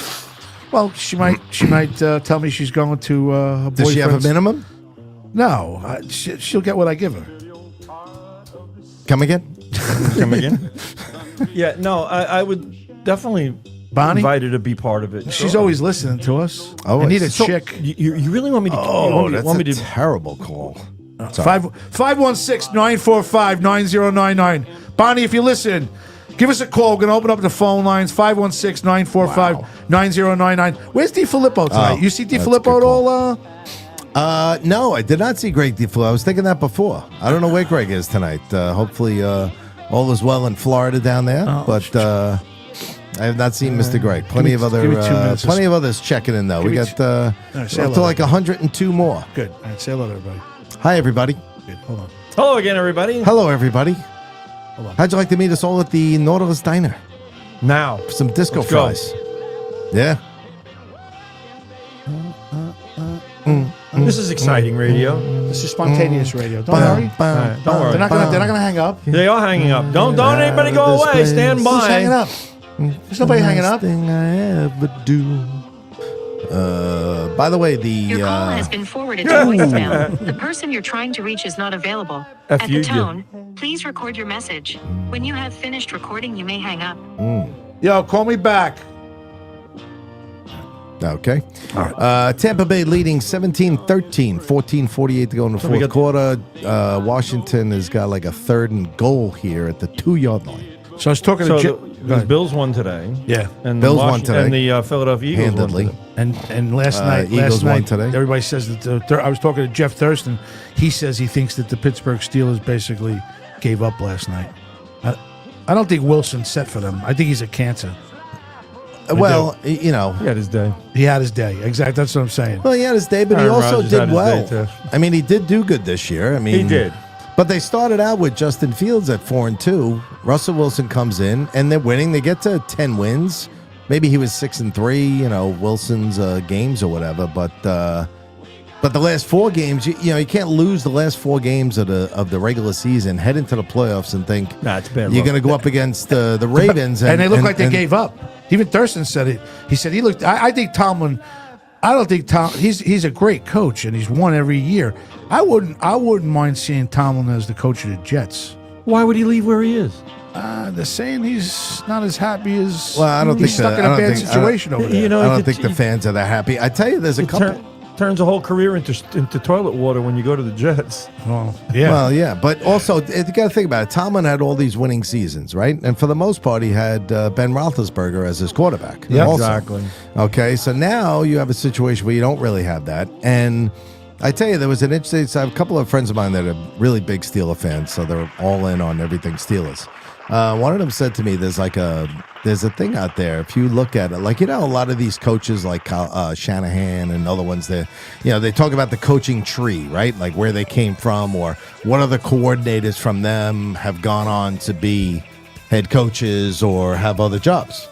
Well, she might tell me she's going to her Does she have a boyfriend's- minimum? No, she'll get what I give her. Come again? Come again? Yeah, no, I would definitely Bonnie? invite her to be part of it. She's Sure. always listening to us. Oh, I need a so- chick. You really want me to? Oh, that's want me a to? terrible call. 516-945-9099. Bonnie, if you listen, give us a call. We're going to open up the phone lines. 516-945-9099. Where's DiFilippo tonight? Oh, You see that's a DiFilippo good at all? No, I did not see Greg DeFleur. I was thinking that before. I don't know where Greg is tonight. Hopefully, all is well in Florida down there. But I have not seen Mr. Greg. Plenty of give me 2 other, minutes. plenty of others checking in though. We me got say up hello. to like 102 more. Good. All right, say hello to everybody. Hi, everybody. Good. Hold on. Hello again, everybody. Hello, everybody. Hold on. How'd you like to meet us all at the Nautilus Diner Now, for some disco Let's go. fries? Yeah. this is exciting radio. This is spontaneous radio. Don't Bum, worry. bum, Alright, don't worry. They're not gonna hang up. They are hanging up. Don't anybody go This away. place- Stand Who's hanging by. up? There's nobody hanging up. Thing I ever do. By the way, Your call the has been forwarded to voicemail. The person you're trying to reach is not available. F At you, the Jim. tone, please record your message. When you have finished recording, you may hang up. Yo, call me back. okay. Tampa Bay leading 17-13, 14:48 to go in the So we fourth got- quarter. Washington has got like a 3rd and goal here at the 2-yard line. So I was talking So to Jim. the Bills won today. Yeah. And Bills the won today. And the Philadelphia Eagles Handedly. won today. And last night, Eagles won today. everybody says that I was talking to Jeff Thurston. He says he thinks that the Pittsburgh Steelers basically gave up last night. I don't think Wilson's set for them. I think he's a cancer. Well, you know, He had his day. He had his day. Exactly. That's what I'm saying. well, he had his day, but he Aaron also Rodgers had did his well. day, too. I mean, he did do good this year. I mean, He did. But they started out with Justin Fields at 4-2. Russell Wilson comes in, and they're winning. They get to 10 wins. Maybe he was 6-3. You know, Wilson's games or whatever. But the last 4 games, you know, you can't lose the last 4 games of the regular season, head into the playoffs, and think Nah, it's bad you're luck. going to go up against the Ravens, And they look like they and- gave up. Even Thurston said it. He said he looked. I think Tomlin. I don't think Tom. He's a great coach and he's won every year. I wouldn't mind seeing Tomlin as the coach of the Jets. Why would he leave where he is? They're saying he's not as happy as. Well, I don't he's think stuck that- in I a don't bad think- situation over there. You know, I don't it- think the fans are that happy. I tell you, there's a It couple. turns a whole career into toilet water when you go to the Jets. Well, yeah. Well, yeah, but also you got to think about it. Tomlin had all these winning seasons, right? And for the most part, he had Ben Roethlisberger as his quarterback. Yeah, also. exactly. Okay, so now you have a situation where you don't really have that. And I tell you, there was an interesting. So I have a couple of friends of mine that are really big Steeler fans, so they're all in on everything Steelers. One of them said to me, "There's a thing out there. If you look at it, like, you know, a lot of these coaches, like Shanahan and other ones, that, you know, they talk about the coaching tree, right? Like where they came from, or what other coordinators from them have gone on to be head coaches or have other jobs.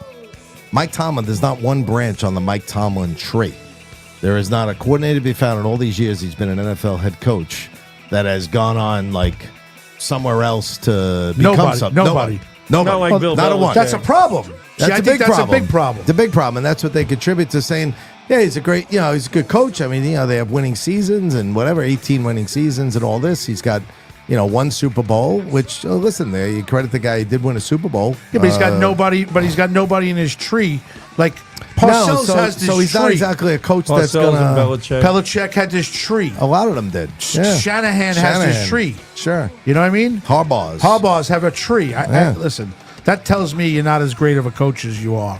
Mike Tomlin, there's not one branch on the Mike Tomlin tree. There is not a coordinator to be found in all these years he's been an NFL head coach that has gone on like somewhere else to become Nobody. something. Nobody. Nobody. Not like Bill Not a Belichick. one. That's a problem. That's See, I a think big that's problem. a big problem. It's a big problem, and that's what they contribute to saying, yeah, he's a great, you know, he's a good coach. I mean, you know, they have winning seasons and whatever, 18 winning seasons and all this. He's got, you know, 1 Super Bowl, which, oh, listen, there, you credit the guy, he did win a Super Bowl. Yeah, but he's got nobody. But he's got nobody in his tree. Like Parcells so, has this so he's not tree. exactly a coach that's Parcells and gonna. Belichick. Belichick had this tree. A lot of them did. Yeah. Shanahan has this tree. Sure. You know what I mean? Harbaugh's have a tree. Listen, that tells me you're not as great of a coach as you are.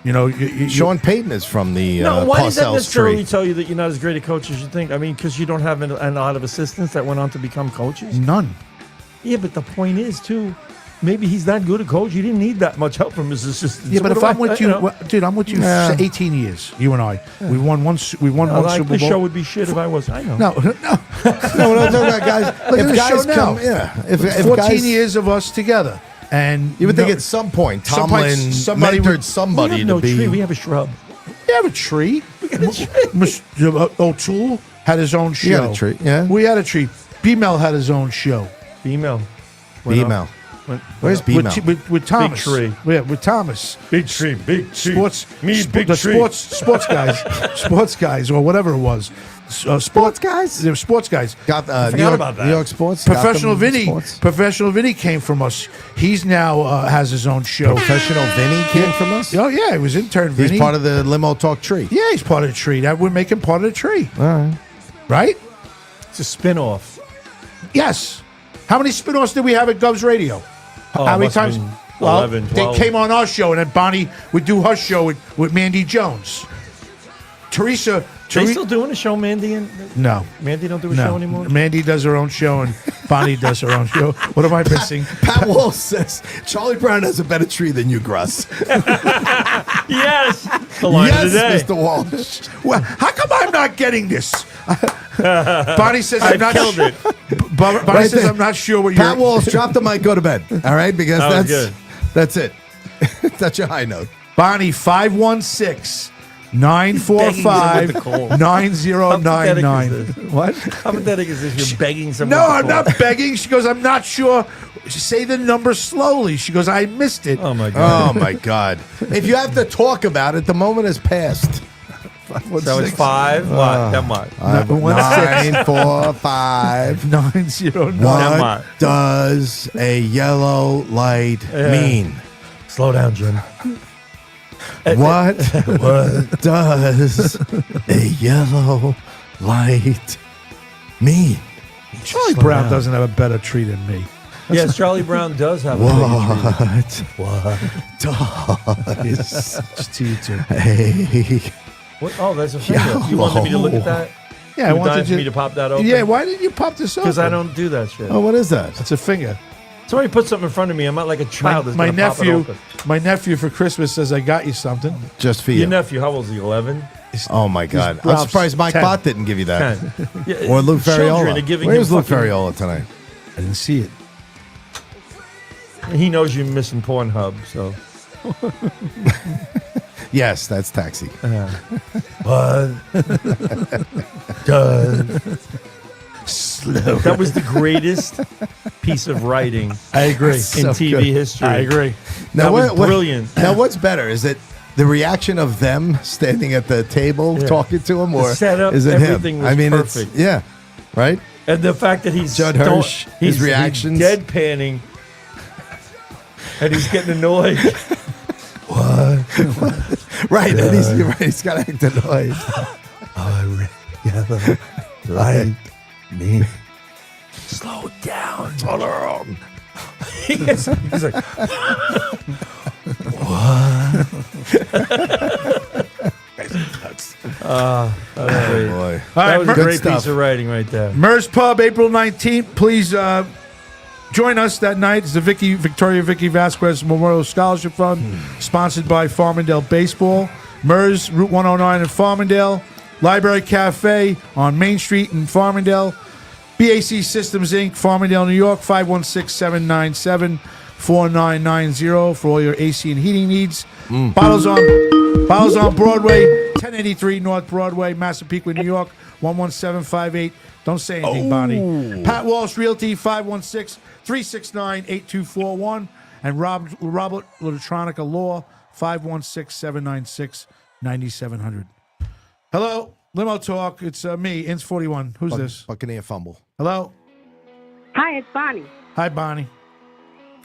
You know, Sean Payton is from the No, why does that Parcells necessarily tree. tell you that you're not as great a coach as you think? I mean, because you don't have a lot of assistants that went on to become coaches? None. Yeah, but the point is, too, maybe he's that good a coach. He didn't need that much help from his assistants. Yeah, but What if do I'm with you, dude, I'm with you Yeah. 18 years. You and I, we won one Super the show Bowl. would be shit if I was. I know. No. No, what I'm talking about, guys. Look at if the guys show come, now. yeah. If 14 guys, years of us together, and you would think at some point Tomlin somebody mentored would- We somebody have no to be. tree. We have a shrub. we have a tree. Mr. O'Toole had his own show. You had a tree, yeah. We had a tree. B-Mel had his own show. Female. B-Mel. Where's B-Mel? With Thomas. tree. Yeah, with Thomas. Big tree, big tree. Sports, Me, big the tree. sports guys, or whatever it was. Sports guys? They were sports guys. Got New forgot York, about that. New York sports. Professional Gotham Vinny. Sports. Professional Vinny came from us. He's now has his own show. Professional Vinny came from us. Oh yeah, he was intern Vinny. He's part of the Limo Talk tree. Yeah, he's part of the tree. That would make him part of the tree, All right. right? It's a spin-off. Yes. How many spin-offs did we have at Govs Radio? Oh, How many must have times? been Well, 11, 12. they came on our show, and then Bonnie would do her show with Mandy Jones. Teresa. They still doing a show, Mandy? No. Mandy don't do a show anymore? Mandy does her own show, and Bonnie does her own show. What am I missing? Pat Walsh says Charlie Brown has a better tree than you, Gruss. Yes. The line of the day. Yes, Mr. Walsh. Well, how come I'm not getting this? Bonnie says I'm not killed it. Bonnie Right says there. I'm not sure what Pat you're. Walsh, drop the mic, go to bed. All right, because That was good. that's it. That's your high note. Bonnie 516 945 Begging someone to call. How 9099. pathetic is this? What? How pathetic is this? You're begging someone No, to I'm call. not begging. She goes, I'm not sure. Say the number slowly. She goes, I missed it. Oh, my God. Oh my God! If you have to talk about it, the moment has passed. So it's 5. What? Then what? 945. 909. Now What does a yellow light mean? Slow down, Jim. What does a yellow light mees? Charlie Brown doesn't have a better tree than me. Yes, Charlie Brown does have a What does It's to you too. a What? Oh, that's a finger. You wanted me to look at that? Yeah, I You were wanted dying for you me to pop that open? Yeah, why didn't you pop this open? Because I don't do that shit. Oh, what is that? It's a finger. Somebody put something in front of me. I'm not like a child that's My gonna pop it nephew, open. my nephew for Christmas says I got you something. Just for Your you. nephew, how old is he? 11? Oh my God! I'm Ralph's surprised Mike 10. Bott didn't give you that. 10. Yeah, Or Luke children are Ferriola. giving Where's him Luke fucking- Ferriola tonight? I didn't see it. He knows you're missing Pornhub, so. Yes, that's Taxi. What? That was the greatest piece of writing I agree. in So TV good. history. I agree. That was brilliant. Now, what's better? Is it the reaction of them standing at the table Yeah. talking to him, The or setup, is it everything him? was I mean, perfect. it's yeah, right. And the fact that he's Judd Hirsch, his he's reactions. deadpanning, and he's getting annoyed. Right, and you're right. He's got to act annoyed. Slow down, Tolerant. He's like, Oh boy. All that right, was a Good great stuff. piece of writing right there. Mers Pub, April 19th. Please join us that night. It's the Victoria Vicky Vasquez Memorial Scholarship Fund, sponsored by Farmingdale Baseball. Mers, Route 109 in Farmingdale. Library Cafe on Main Street in Farmingdale. BAC Systems Inc., Farmingdale, New York, 516-797-4990 for all your AC and heating needs. Bottles on Broadway, 1083 North Broadway, Massapequa, New York, 11758. Don't say anything, Bonnie. Pat Walsh Realty, 516-369-8241. And Robert Electronica Law, 516-796-9700. Hello, Limo Talk. It's me, Ince41. Who's this? Buccaneer fumble. Hello? Hi, it's Bonnie. Hi, Bonnie.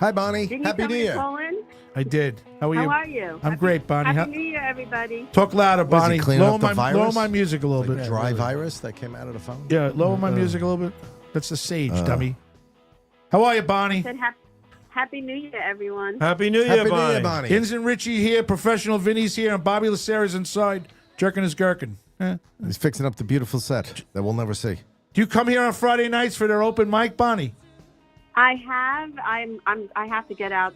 Hi, Bonnie. Didn't Happy you tell New me to Year. call in? I did. How are you? How are you? I'm great, Bonnie. Happy New Year, everybody. Talk louder, Was he Bonnie. cleaning Lower up the my, virus? lower my music a little Like bit. dry virus that came out of the phone? Yeah, lower my music a little bit. That's the sage, dummy. How are you, Bonnie? Said Happy New Year, everyone. Happy New Year, Happy New Bonnie. Year, Bonnie. Inns and Richie here. Professional Vinny's here. And Bobby Lacera's inside, jerking his gherkin. He's fixing up the beautiful set that we'll never see. Do you come here on Friday nights for their open mic, Bonnie? I have. I have to get out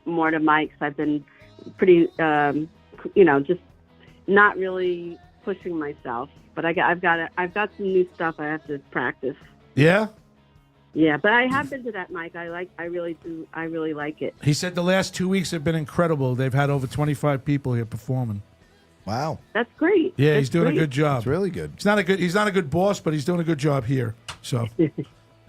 more to mics. I've been pretty, just not really pushing myself. But I've got some new stuff I have to practice. Yeah? Yeah, but I have been to that mic. I really do. I really like it. He said the last 2 weeks have been incredible. They've had over 25 people here performing. Wow. That's great. Yeah, That's he's doing great. a good job. It's really good. He's not a good boss, but he's doing a good job here. So,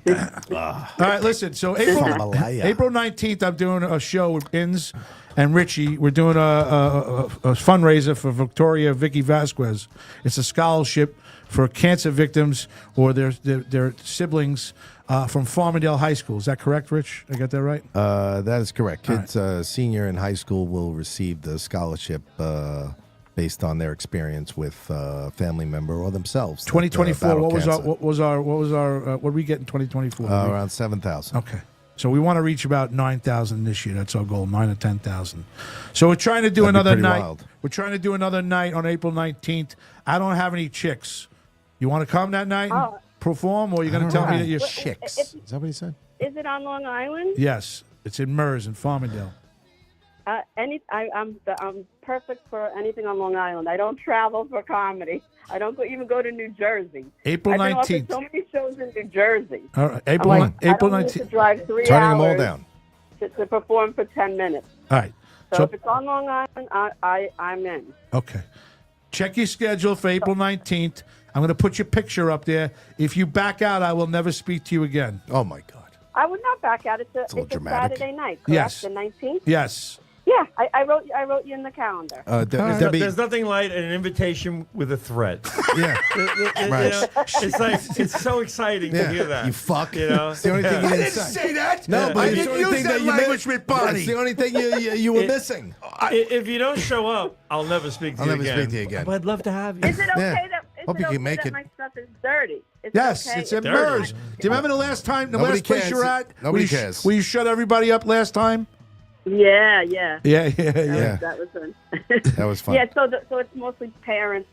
all right, listen. So April 19th, I'm doing a show with Inns and Richie. We're doing a fundraiser for Victoria Vicky Vasquez. It's a scholarship for cancer victims or their siblings from Farmingdale High School. Is that correct, Rich? I got that right? That is correct. Kids senior in hhigh school will receive the scholarship based on their experience with a family member or themselves. 2024. What did we get in 2024? Around 7,000. Okay. So we want to reach about 9,000 this year. That's our goal, 9 or 10,000. So we're trying to do That'd be another pretty night. wild. We're trying to do another night on April 19th. I don't have any chicks. You want to come that night and perform, or you're going to tell me that you're Chicks. Is that what he said? Is it on Long Island? Yes, it's in MERS in Farmingdale. I'm perfect for anything on Long Island. I don't travel for comedy. I don't even go to New Jersey. April I've been 19th. offered so many shows in New Jersey. All right, I'm like, April I don't need to 19th. drive 3 Turning hours them all down. to perform for 10 minutes. All right. So if it's on Long Island, I'm in. Okay. Check your schedule for April 19th. I'm going to put your picture up there. If you back out, I will never speak to you again. Oh, my God. I would not back out. It's little a dramatic. Saturday night, correct? Yes. The 19th? Yes. Yeah, I wrote you in the calendar. Debbie, There's nothing like an invitation with a threat. yeah. You Right. know, it's like it's so exciting to hear that. You fuck. You know? It's the only thing you didn't say. that. No, but I it's the didn't only use thing that you language missed. with Bonnie. It's the only thing you were missing. If you don't show up, I'll never speak to I'll you never again. speak to you again. But I'd love to have you. Is it okay Yeah. that Hope you can make that it. my stuff is dirty? Is Yes, it okay? it's in Dirty. MERS. Do you remember the last time, the Nobody last place cares. you were at? Nobody cares. Where you shut everybody up last time? Yeah. Yeah. Yeah. That was fun. That was fun. Yeah, so it's mostly parents,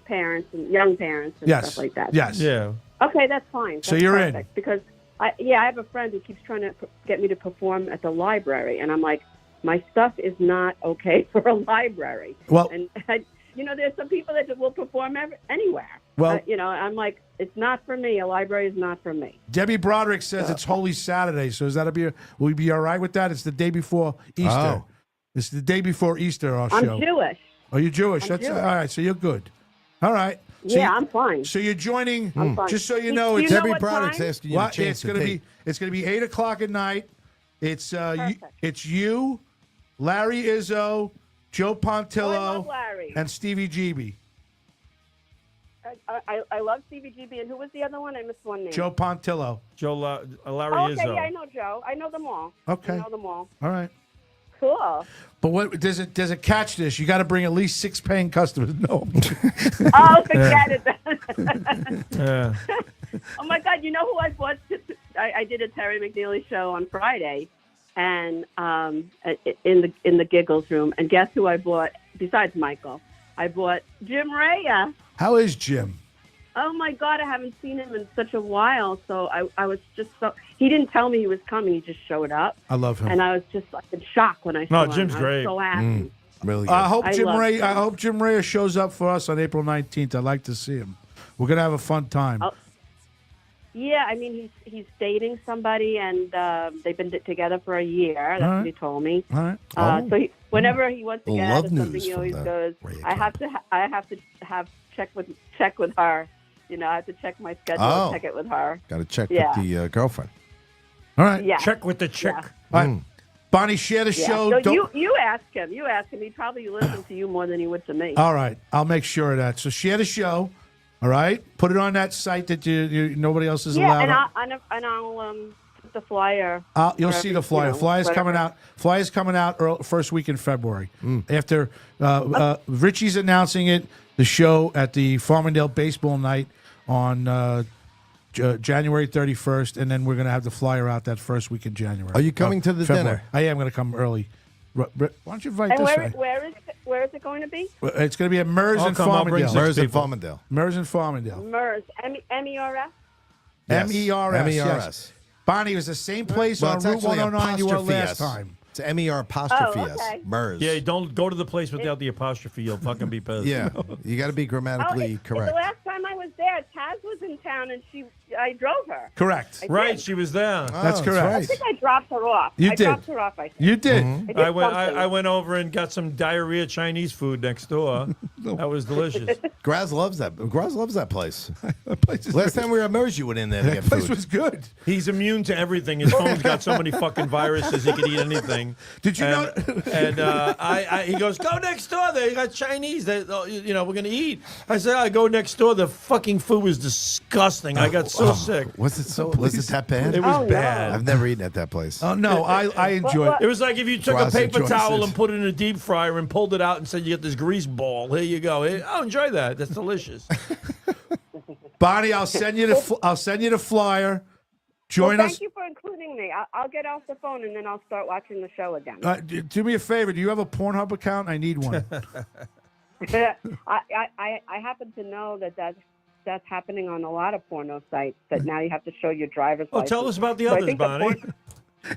parents and young parents and Yes. stuff like that. Yes. Yeah. Okay, that's fine. So That's you're in. perfect. Because I have a friend who keeps trying to get me to perform at the library, and I'm like, my stuff is not okay for a library. Well- and there's some people that will perform anywhere. Well- I'm like, it's not for me. A library is not for me. Debbie Broderick says it's Holy Saturday, so will we be all right with that? It's the day before Easter. Oh. It's the day before Easter, our I'm show. Jewish. Are you Jewish? I'm That's Jewish. all right. So you're good. All right. So Yeah, I'm fine. So you're joining. I'm fine. Just so you Do know, you it's know Debbie what Broderick's time? asking you to change it's the gonna date. be 8:00 at night. It's Perfect. it's you, Larry Izzo, Joe Pontillo, I love Larry. and Stevie GB. I love CBGB. And who was the other one? I missed one name. Joe Pontillo. Larry Oh, okay, Izzo. yeah, I know Joe. I know them all. Okay. I know them all. All right. Cool. But what does it catch this? You got to bring at least 6 paying customers. No. Oh, forget it. Yeah. Oh my God! You know who I bought? I did a Terry McNeely show on Friday, and in the Giggles room. And guess who I bought? Besides Michael, I bought Jim Raya. How is Jim? Oh my God! I haven't seen him in such a while, so I was just so. He didn't tell me he was coming. He just showed up, I love him. and I was just like in shock when I saw him. Jim's I great. was so happy. Really good. I hope I Jim love Ray. him. I hope Jim Ray shows up for us on April 19th. I'd like to see him. We're gonna have a fun time. Oh. Yeah, I mean he's dating somebody, and they've been together for a year. That's All right. what he told me. All right. So whenever he wants to Well, get out love of something, news he from always the goes, Raya I have to have check with her. I have to check my schedule Oh. and check it with her. Got to check Yeah. with the girlfriend. All right. Yeah. Check with the chick. Yeah. All right. Bonnie, share the Yeah. show. So Don't- you ask him. You ask him. He probably listens to you more than he would to me. All right. I'll make sure of that. So share the show. All right. Put it on that site that you nobody else is yeah, allowed. and on. I'll put the flyer. You'll wherever, see the flyer. you know, Flyer's coming whatever. out. Flyer's coming out first week in February. After Richie's announcing it, the show at the Farmingdale Baseball Night on January 31st, and then we're going to have the flyer out that first week in January. Are you coming to the February. dinner? I am going to come early. Why don't you invite And this where, guy? where is it going to be? It's going to be at Mers I'll and come, I'll bring Farmingdale. six Mers and people. Farmingdale. Mers and Farmingdale. MERS. MERS? Yes. MERS. MERS. Yes. Bonnie, it was the same place Well, on it's Route actually 109 you were apostrophe last S. time. It's MER apostrophe Oh, S. okay. MERS. Yeah, don't go to the place without the apostrophe. You'll fucking be pissed. Yeah. You got to be grammatically The correct. last time I was there, Taz was in town, and I drove her. Correct. Right, did. she was there. That's correct. I think I dropped her off. You I did. dropped her off, I think. You did. Mm-hmm. I did I went. something. I went over and got some diarrhea Chinese food next door. That was delicious. Graz loves that. Graz loves that place. That place is Last time we were at MERS, you went in there to that get place food. was good. He's immune to everything. His phone's got so many fucking viruses he could eat anything. Did you know? And he goes, go next door. They got Chinese. We're gonna eat. I said, I go next door. The fucking food was disgusting. I got so sick. Was it so? Was it that bad? It was Oh, no. bad. I've never eaten at that place. Oh no, I enjoy it. It was like if you took Ross a paper enjoys towel it. and put it in a deep fryer and pulled it out and said you get this grease ball. Here you go. Oh, enjoy that. That's delicious. Bonnie, I'll send you the flyer. Join Well, us. thank you for including me. I'll get off the phone, and then I'll start watching the show again. Do me a favor. Do you have a Pornhub account? I need one. I happen to know that's happening on a lot of porno sites, that now you have to show your driver's Well, license. tell us about the So I others, think Bonnie.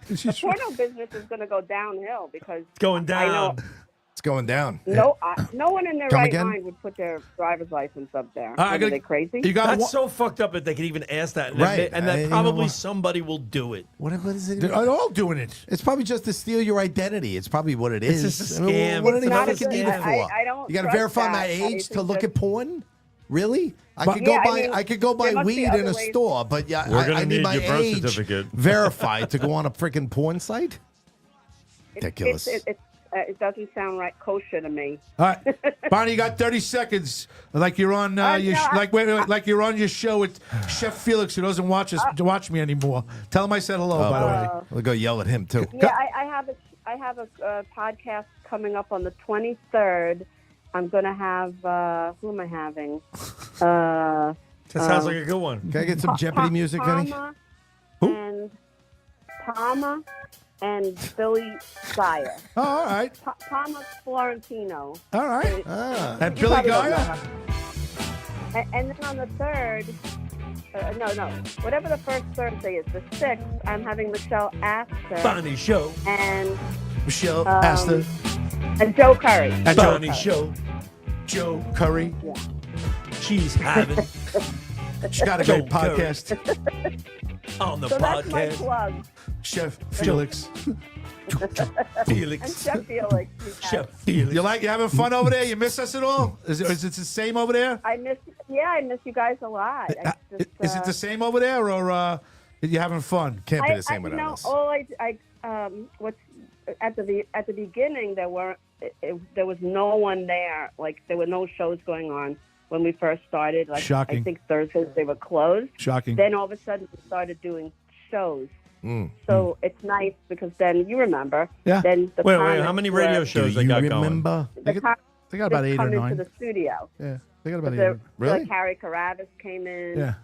The porno business is going to go downhill because It's going I know down. It's going down. no one in their Come right again? mind would put their driver's license up there. I Are gotta- they crazy? You got That's one. so fucked up that they could even ask that. And Right. and that You know probably what? somebody will do it. What is it? They're all doing it. It's probably just to steal your identity. It's probably what it is. just a I mean, scam. what It's do you not a fucking need it scam. for? I don't You got to trust verify my that. I age to think look that- at porn? Really? I But- could go Yeah, I buy. mean, I could go buy there must be weed other in a ways. store, but yeah, We're gonna I need need my your birth age certificate. verified to go on a freaking porn site. Ridiculous. It doesn't sound right kosher to me. All right, Bonnie, you got 30 seconds. Like you're on your no, like you're on your show with Chef Felix, who doesn't watch me anymore. Tell him I said hello. By the way, We'll go yell at him too. Yeah, I have a podcast coming up on the 23rd. I'm going to have who am I having? That sounds like a good one. Can I get some Jeopardy music, Vinny? Palma and Billy Geyer. oh, all right, Palma's Florentino. all right. Ah. And You Billy probably don't know Geyer. her. And then on the 3rd, whatever the first Thursday is, the 6th, I'm having Michelle Astor Bonnie Show. and Michelle Astor. Joe Curry. And Joe, Bonnie Show. Joe Curry. She's having She got a Joe great podcast. on the So that's my podcast. plug. Chef Felix. And Felix. Chef Felix. Chef Felix. You having fun over there? You miss us at all? Is it the same over there? I miss you guys a lot. Is it the same over there, or are you having fun? Can't be the same without us. What's at the beginning there was no one there. Like there were no shows going on when we first started. Like Shocking. I think Thursdays they were closed. Shocking. Then all of a sudden we started doing shows. So it's nice because then you remember. Yeah. Then the Wait, comics how many were- radio Do shows they you got going? remember? The comics They got about 8 or come 9. into the studio. Yeah, they got about 8. They're- Really? Like Harry Karavis came in. Yeah.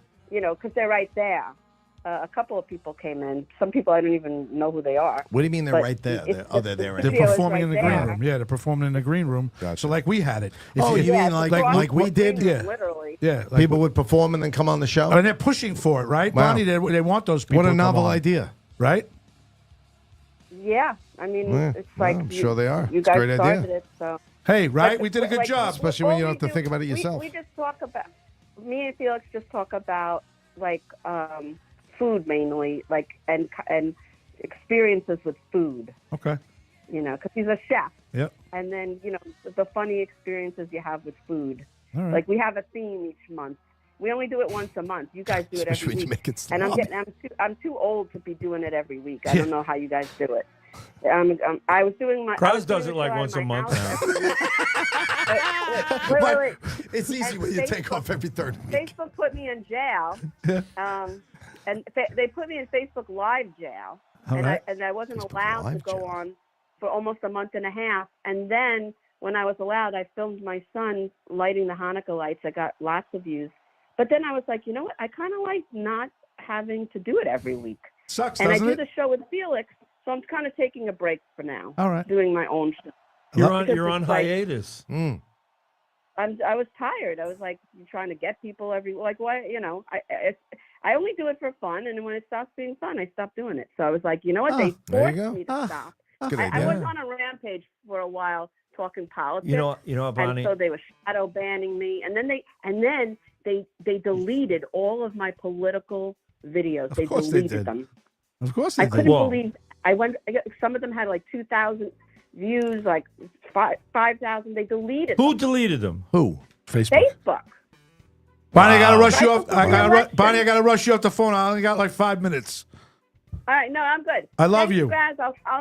Because they're right there. A couple of people came in. Some people I don't even know who they are. What do you mean they're But right there? it's They're there. They're Right studio is performing right in the there. green room. Yeah, they're performing in the green room. Gotcha. So like we had it. If Oh, you Yeah, mean it's like across we the did? green room, Yeah. Literally. Yeah, like, People would perform and then come on the show. and they're pushing for it, right? Wow. Bonnie, they want those people. What a to come novel on, idea. right? Yeah. I mean, Yeah, it's like I'm sure they are. You It's a guys great idea. started it, so. Hey, right? Like, We did a good like, job. Especially when you all don't have to we think about it yourself. We just talk about, me and Felix just talk about like food mainly, like and experiences with food. Okay. Because he's a chef, Yep. and then the funny experiences you have with food. All right. Like we have a theme each month. We only do it once a month. You guys do it Especially every when you week. make it And sloppy. I'm too old to be doing it every week. I don't know how you guys do it. I was doing my. I Krause was doing does it the like show at once a my month house now. every week. Wait. It's easy And when you take Facebook- off every third week. Facebook put me in jail. and they put me in Facebook Live jail, All right. I wasn't Facebook allowed to Live go jail. on for almost a month and a half. And then when I was allowed, I filmed my son lighting the Hanukkah lights. I got lots of views. But then I was like, you know what? I kind of like not having to do it every week. Sucks, And I doesn't do it? the show with Felix, so I'm kind of taking a break for now. All right. Doing my own show. You're Because on it's like- hiatus. I was tired. I was like trying to get people why, you know, I only do it for fun, and when it stops being fun, I stop doing it. So I was like, you know what? They there you forced go. me to stop. Good I idea. was on a rampage for a while talking politics. You know, Bonnie. And so they were shadow banning me, and then they deleted all of my political videos. Of course they did. them. Of course they I did. couldn't Whoa. believe some of them had like 2,000 views, like 5,000. They deleted Who them. deleted them? Who? Facebook. Facebook. Bonnie, I gotta rush you Right off. before the election. Bonnie, I gotta rush you off the phone. I only got like 5 minutes. All right, no, I'm good. I love Thanks, you. guys.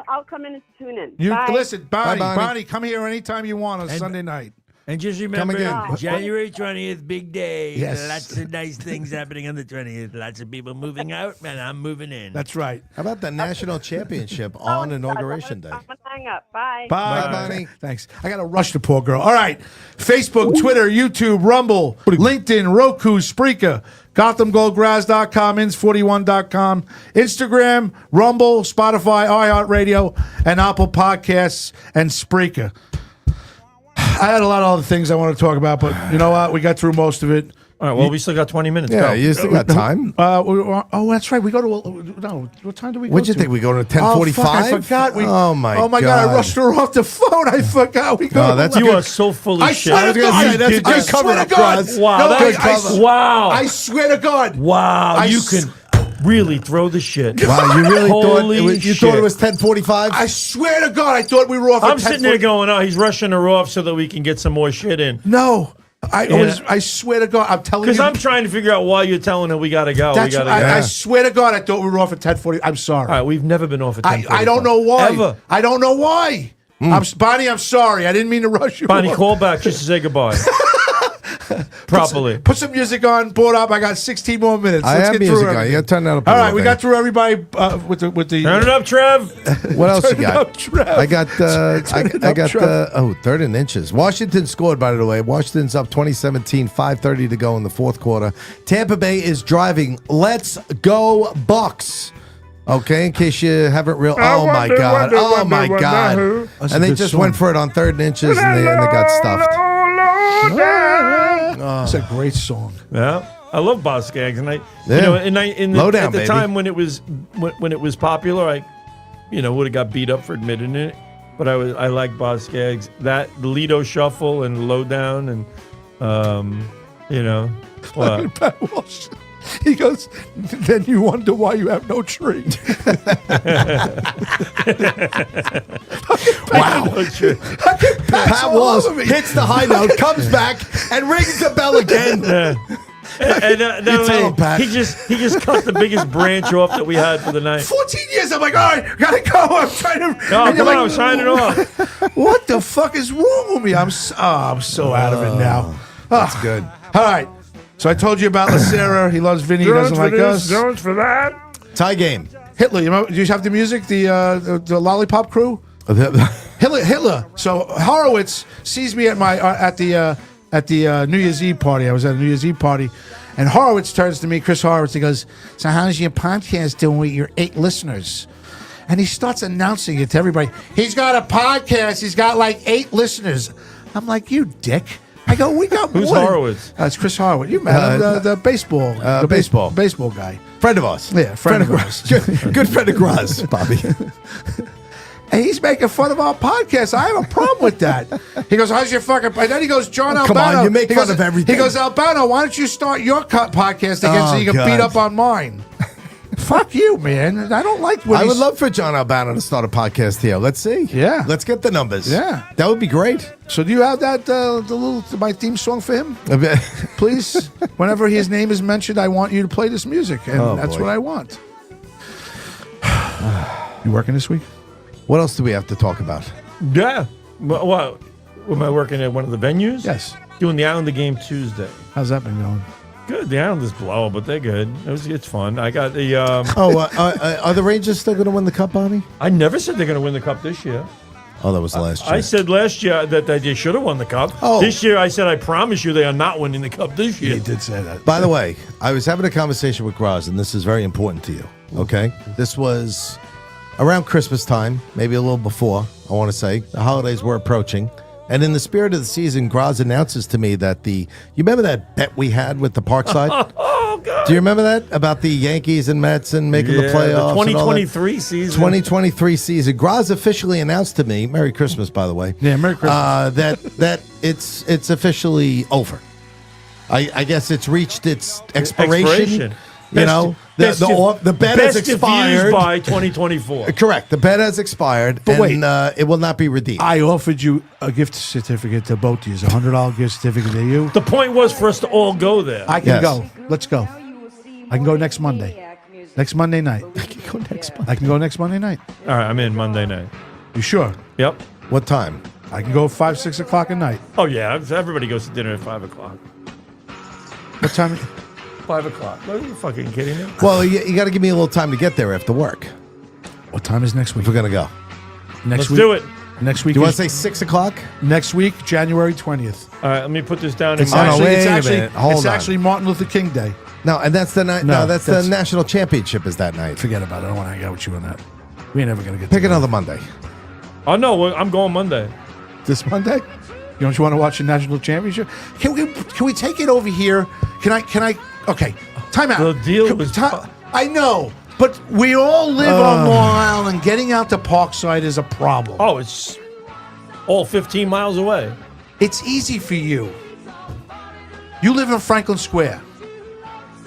I'll come in and tune in. You Bye. listen, Bonnie. Bye, Bonnie. Bonnie, come here anytime you want on Sunday night. And just remember, again. January 20th, big day. Yes. Lots of nice things happening on the 20th. Lots of people moving out, and I'm moving in. That's right. How about the national championship on Inauguration Day? I'm gonna hang up. Bye. Bye, Bye, Bonnie. Thanks. I gotta rush the poor girl. All right. Facebook, Twitter, YouTube, Rumble, LinkedIn, Roku, Spreaker, GothamGoldGraz.com, Ins41.com, Instagram, Rumble, Spotify, iHeartRadio, and Apple Podcasts and Spreaker. I had a lot of other things I want to talk about, but you know what? We got through most of it. All right, well, we still got 20 minutes. Yeah, Go. you still got time. Oh, that's right. We go to no. What time do we go? What'd you to? think? We go to Oh, fuck, 10:45? I forgot. Oh my God! I rushed her off the phone. I forgot. We go. No, to that's 11. You are so full of shit. I was gonna say, that's did good just- cover swear up, to God. Roz. Wow, No, that's I, wow. I swear to God. Wow, I you s- can really throw the shit. Wow, you really Holy you shit. thought it was 10:45? I swear to God, I thought we were off. I'm at sitting there 10:40. going, oh, he's rushing her off so that we can get some more shit in. No, I Yeah. was. I swear to God, I'm telling you. Because I'm trying to figure out why you're telling her we got to go. We That's, got to I, go. I swear to God, I thought we were off at 10:40. I'm sorry. All right, we've never been off at 10:45. I don't know why. Ever. I don't know why. Bonnie, I'm sorry. I didn't mean to rush you. Bonnie, off. call back just to say goodbye. Properly. Put some music on. Board up. I got 16 more minutes. I Let's have get music through on. You everything. gotta turn that up a All right, little we bit. got through everybody with the. Turn it up, Trev. What else you Turn it got? up, Trev. I got it I up, got Trev. third and inches. Washington scored, by the way. Washington's up 2017, 5:30 to go in the fourth quarter. Tampa Bay is driving. Let's go Bucks. Okay, in case you haven't real. Oh my God! Oh my God! That's a And they good just song. went for it on third and inches, and they got stuffed. That's a great song. Yeah, I love Boss Skaggs, and Yeah. at Low down, the baby. time when it was popular, I would have got beat up for admitting it, but I like Boss Skaggs. That the Lido Shuffle and Lowdown and what? Pat Walsh. He goes, then you wonder why you have no tree. Wow! Pat Walsh over me. hits the high note, comes back, and rings the bell again. And You tell him, Pat. he just cut the biggest branch off that we had for the night. 14 years. I'm like, all right, gotta go. I'm trying to. No, and come you're on, sign it off. What the fuck is wrong with me? I'm so out of it now. That's good. All right. So I told you about Lacera. He loves Vinny. He doesn't like us. Jones for that. Tie game. Hitler. You know, do you have the music? The Lollipop Crew. Hitler. So Horowitz sees me at my at the New Year's Eve party. I was at a New Year's Eve party, and Horowitz turns to me, Chris Horowitz. He goes, "So how's your podcast doing with your 8 listeners?" And he starts announcing it to everybody. He's got a podcast. He's got like 8 listeners. I'm like, you dick. I go, we got Who's more. Horowitz? It's Chris Horowitz. You met him, the baseball, baseball guy. Friend of ours. Yeah, friend of ours. Good friend of Graz, Bobby. And he's making fun of our podcast. I have a problem with that. He goes, how's your fucking... And then he goes, John Albano. Come on, you make He fun goes- of everything. He goes, Albano, why don't you start your podcast again so Oh, you can God. beat up on mine? Fuck you, man. I don't like when I would he's- love for John Albano to start a podcast here. Let's see. Yeah. Let's get the numbers. Yeah. That would be great. So do you have that, my theme song for him? Please, whenever his name is mentioned, I want you to play this music. And Oh, that's boy. what I want. You working this week? What else do we have to talk about? Yeah. What? Am I working at one of the venues? Yes. Doing the Islander game Tuesday. How's that been going? Good. The Islanders blow, but they're good. It's fun. I got the. Are the Rangers still going to win the cup, Bonnie? I never said they're going to win the cup this year. Oh, that was last year. I said last year that they should have won the cup. Oh. This year, I said I promise you they are not winning the cup this year. He did say that. By the way, I was having a conversation with Graz, and this is very important to you. Okay, this was around Christmas time, maybe a little before. I want to say the holidays were approaching, and in the spirit of the season, Graz announces to me that you remember that bet we had with the Parkside? Oh God! Do you remember that about the Yankees and Mets and making the playoffs? The and all that? 2023 season. 2023 season. Graz officially announced to me, Merry Christmas, by the way. Yeah, Merry Christmas. That it's officially over. I guess it's reached its expiration. You know, the bet has expired by 2024. Correct. The bet has expired, But and wait. it will not be redeemed. I offered you a gift certificate to both of you. It's a $100 gift certificate to you. The point was for us to all go there. I can Yes. go. Let's go. I can go next Monday. Next Monday night. I can go next month. I can go next Monday night. All right, I'm in Monday night. You sure? Yep. What time? I can go 5, 6 o'clock at night. Oh yeah, everybody goes to dinner at 5 o'clock. What time? 5 o'clock. Are you fucking kidding me? Well, you got to give me a little time to get there after work. What time is next week? If we're gonna go, Next Let's week. do it. Next week. do you want is- to say 6 o'clock? next week, January 20th. All right, let me put this down in It's Oh, no, actually, wait it's a actually, minute. Hold it's on. actually Martin Luther King Day. No, and that's the night. No, No, that's the that's- national championship is that night. Forget about it. I don't want to hang out with you on that. We ain't ever gonna get Pick together. another Monday. Oh no, I'm going Monday. This Monday. You want to watch the national championship? Can we take it over here? Can I? Okay, time out. The deal was I know, but we all live on Long Island. Getting out to Parkside is a problem. Oh, it's all 15 miles away. It's easy for you. You live in Franklin Square.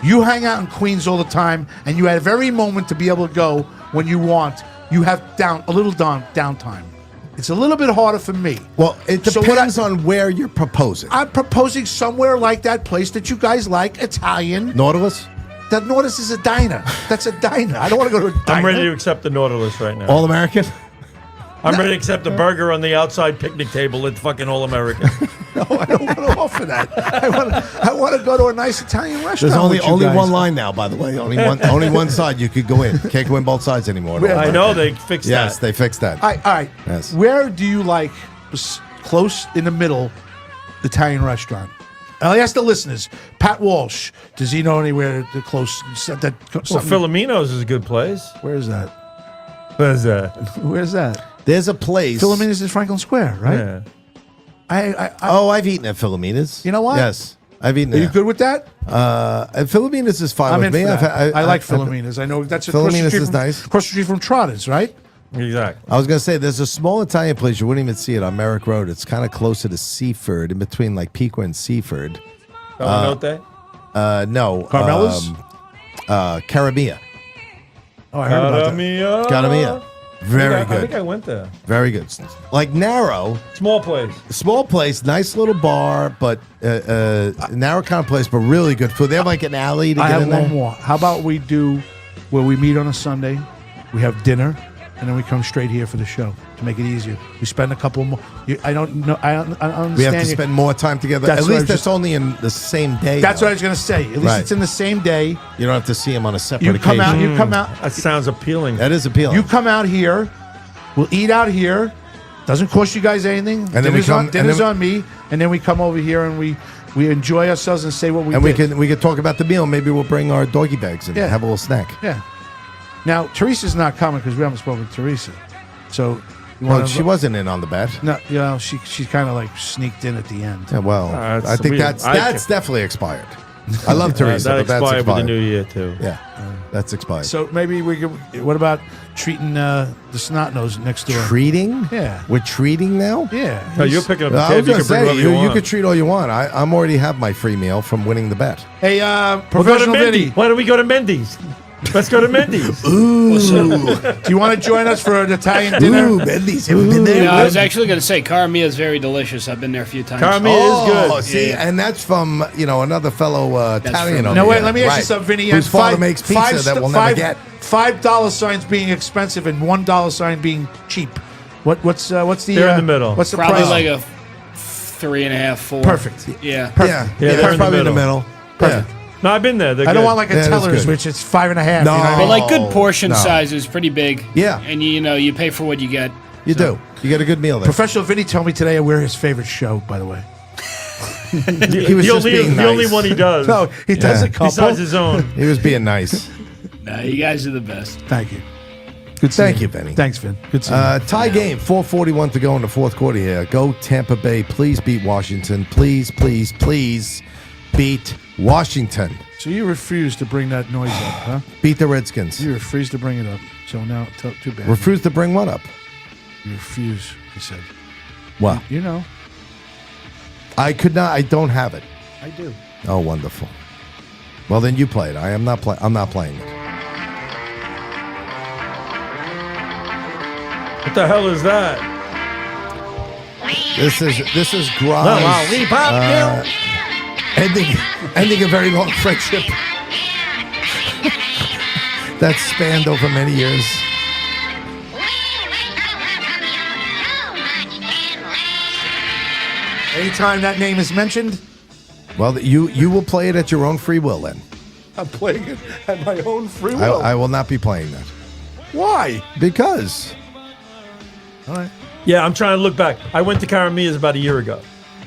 You hang out in Queens all the time, and you have every moment to be able to go when you want. You have a little downtime. It's a little bit harder for me. Well, it So what depends on where you're proposing. I'm proposing somewhere like that place that you guys like, Italian. Nautilus, That Nautilus is a diner. That's a diner. I don't want to go to a diner. I'm ready to accept the Nautilus right now. All American. I'm ready to accept a burger on the outside picnic table at fucking All American. No, I don't want to offer that. I want to go to a nice Italian restaurant. There's only with you guys. one line now, by the way. Only one side you could go in. Can't go in both sides anymore. Yeah, I know they fixed Yes, that. they fixed that. All right. Yes. Where do you like close in the middle Italian restaurant? I'll ask the listeners. Pat Walsh, does he know anywhere close? That Well, something- Filomeno's is a good place. Where is that? Where's that? Where's that? There's a place. Philomena's is Franklin Square, right? Yeah. I've eaten at Philomena's. You know what? Yes, I've eaten Are you there. good with that? And Philomena's is fine I'm with in me. for that. I like I've- Philomena's. I know that's across the Philomena's street is from- nice. Across the street from Trotters, right? Exactly. I was gonna say there's a small Italian place you wouldn't even see it on Merrick Road. It's kind of closer to Seaford, in between like Piqua and Seaford. Note that? No, Carmela's? Caramia. Oh, I heard about that. Caramia. Very I think I good. went there. Very good. Like narrow, Small place. small place, nice little bar, but narrow kind of place, but really good food. They have like an alley to I get have in there. one more. How about we do where we meet on a Sunday, we have dinner, and then we come straight here for the show to make it easier. We spend a couple more. I don't know. I understand. We have to you. spend more time together. That's At what I least was that's just- only in the same day. That's though. what I was going to say. At least Right. it's in the same day. You don't have to see them on a separate You come out. occasion. You come out. That sounds appealing. That is appealing. You come out here. We'll eat out here. Doesn't cost you guys anything. And then we come- and Dinner's then- on me, and then we come over here and we enjoy ourselves and say what we and did. we can talk about the meal. Maybe we'll bring our doggy bags and Yeah. have a little snack. Yeah. Now Teresa's not coming because we haven't spoken to Teresa. So you Well, wanna- she wasn't in on the bet. No, you know she kind of like sneaked in at the end. Yeah, well, That's I think weird. that's I definitely expired. I love Teresa, that but that's expired expired. with the new year too. Yeah, that's expired. So maybe we could. What about treating the snot nose next door? Treating? Yeah. We're treating now? Yeah. No, you're picking up the I was tab. You gonna can bring say, whatever you you want. could treat all you want. I'm already have my free meal from winning the bet. Hey, We'll go to professional Mendy. Vinny, Why don't we go to Mendy's? Let's go to Mendy's. do you want to join us for an Italian dinner? Bendy's haven't been there. No, I was actually going to say Caramia is very delicious. I've been there a few times. Caramia is good. See, Yeah. and that's from another fellow Italian. from- over No, wait. here. Let me ask you Right. something, Vinny. Whose And father makes pizza that we'll never get. $5 signs being expensive and $1 sign being cheap. What's the? They're in the middle. What's the Probably price? like a 3.5, 4. Perfect. Yeah. Yeah, they're that's in the probably in the middle. middle. Perfect. No, I've been there. They're I don't good. want like a Yeah, that's Teller's, good. which it's 5.5. No. You know what I But mean? like good portion no. size is pretty big. Yeah. And you pay for what you get. You do. You get a good meal there. Professional Vinny told me today we're his favorite show, by the way. He was just being the only nice. one he does. No, he does Yeah. a couple. Besides his own. He was being nice. Nah, you guys are the best. Thank you. Good Thank seeing you, Vinny. Thanks, Vin. Good seeing you. Tie game, 4:41 to go in the fourth quarter here. Go Tampa Bay. Please beat Washington. Please, please, please beat Washington. So you refuse to bring that noise up, huh? Beat the Redskins. You refuse to bring it up. So now, too bad. Refuse to bring what up? You refuse, he said. What? You know, I could not. I don't have it. I do. Oh, wonderful. Well, then you play it. I'm not playing it. What the hell is that? This is Grimes. Ending a very long friendship that spanned over many years. Anytime that name is mentioned, Well, you will play it at your own free will. Then I'm playing it at my own free will. I will not be playing that Why? because All right. Yeah, I'm trying to look back. I went to Caramia's about a year ago.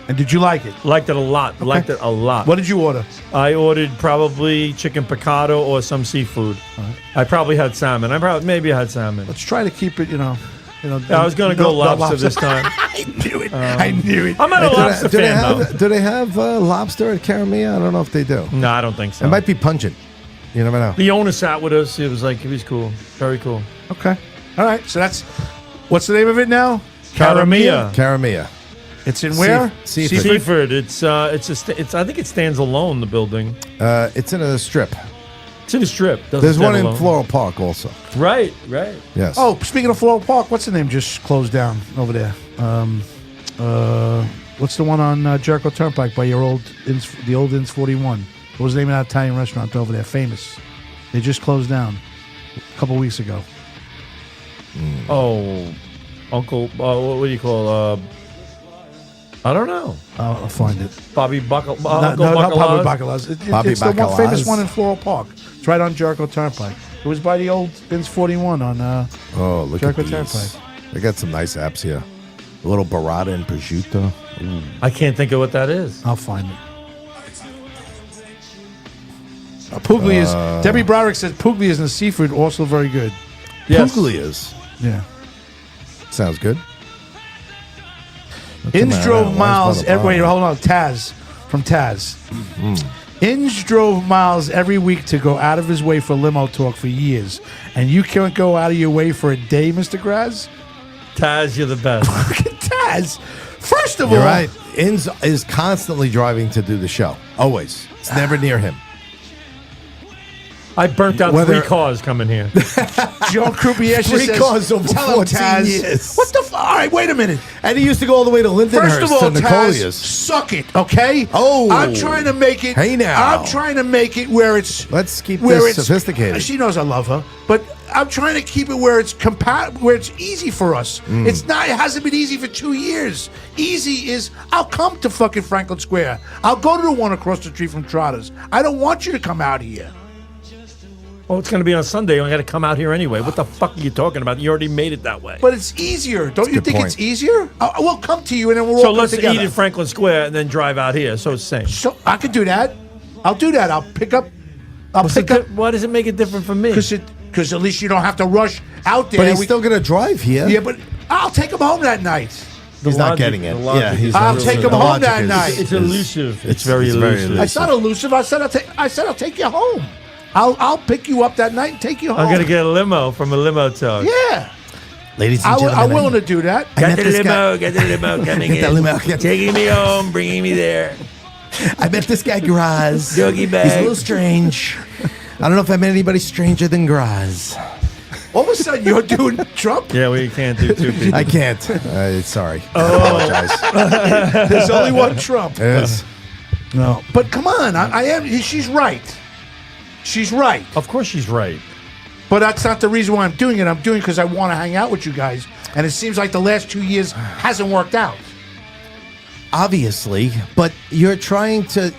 And did you like it? Liked it a lot. Liked it a lot. What did you order? I ordered probably chicken picado or some seafood. I probably had salmon. Maybe I had salmon. Let's try to keep it, Yeah, I was going to go lobster this time. I knew it. I knew it. I'm not a lobster do they fan, have though. do they have lobster at Caramia? I don't know if they do. No, I don't think so. It might be pungent. You never know. The owner sat with us. It was cool. Very cool. Okay. All right. So that's, what's the name of it now? Caramia. Caramia. It's in where? Seaford. Seaford. It's I think it stands alone, the building. It's in a strip. It's in a strip. Doesn't There's stand one in alone. Floral Park also. Right. Yes. Oh, speaking of Floral Park, what's the name just closed down over there? What's the one on Jericho Turnpike by your the old Inns 41? What was the name of that Italian restaurant over there? Famous. They just closed down a couple weeks ago. Oh, Uncle. What do you call? I don't know. I'll find it. Bobby Buckle. No, Uncle not Bobby Bacala's. Bacala's. Bobby It's the one famous Bacala's. one in Floral Park. It's right on Jericho Turnpike. It was by the old Inns 41 on. Oh, look Jericho at these. Turnpike. They got some nice apps here. A little burrata and prosciutto. I can't think of what that is. I'll find it. Puglia is. Debbie Broderick says Puglia is in the seafood also very good. Yes. Puglia's. Yeah. Sounds good. Inns drove Wise miles. by the Wait, bar. hold on. Taz from Taz. Inns drove miles every week to go out of his way for limo talk for years, and you can't go out of your way for a day, Mr. Graz. Taz, you're the best. Look at Taz. First of You're all, right. Inns is constantly driving to do the show. Always. It's never near him. I burnt out Whether- 3 cars coming here. Joe Croupier 3 says, cars over "Tell him, 14 Taz." years. What the? All right, wait a minute. And he used to go all the way to Lindenhurst First of all, to Taz, Nicolia's. suck it, okay? Oh. I'm trying to make it. Hey, now. I'm trying to make it where it's. Let's keep where this it's sophisticated. She knows I love her, but I'm trying to keep it where it's where it's easy for us. It's not. It hasn't been easy for 2 years. Easy is I'll come to fucking Franklin Square. I'll go to the one across the street from Trotters. I don't want you to come out here. Oh, it's going to be on Sunday. I got to come out here anyway. What the fuck are you talking about? You already made it that way. But it's easier. Don't you good think point. it's easier? We'll come to you and then we'll So all come let's together. eat in Franklin Square and then drive out here. So it's the same. So I could do that. I'll do that. I'll pick up. I'll pick up Why does it make it different for me? because at least you don't have to rush out there. But he's still going to drive here. Yeah, but I'll take him home that night. He's not getting it. Yeah, he's I'll not- take him the home logic that is- night. It's elusive. It's very elusive. elusive. It's not elusive. I said I'll take you home. I'll pick you up that night and take you home. I'm going to get a limo from a limo tow. Yeah, Ladies and gentlemen. I'm willing to do that. I met this guy- get the limo coming Get the limo. Get- taking me home, bringing me there. I met this guy Graz. Doggy bag. He's a little strange. I don't know if I met anybody stranger than Graz. All of a sudden, you're doing Trump. Yeah, we can't do 2 people. I can't. Sorry. I apologize. There's only one Trump. Yes. No, but come on. I am. She's right. She's right. Of course she's right. But that's not the reason why I'm doing it. I'm doing it because I want to hang out with you guys. And it seems like the last 2 years hasn't worked out. obviously, but you're trying to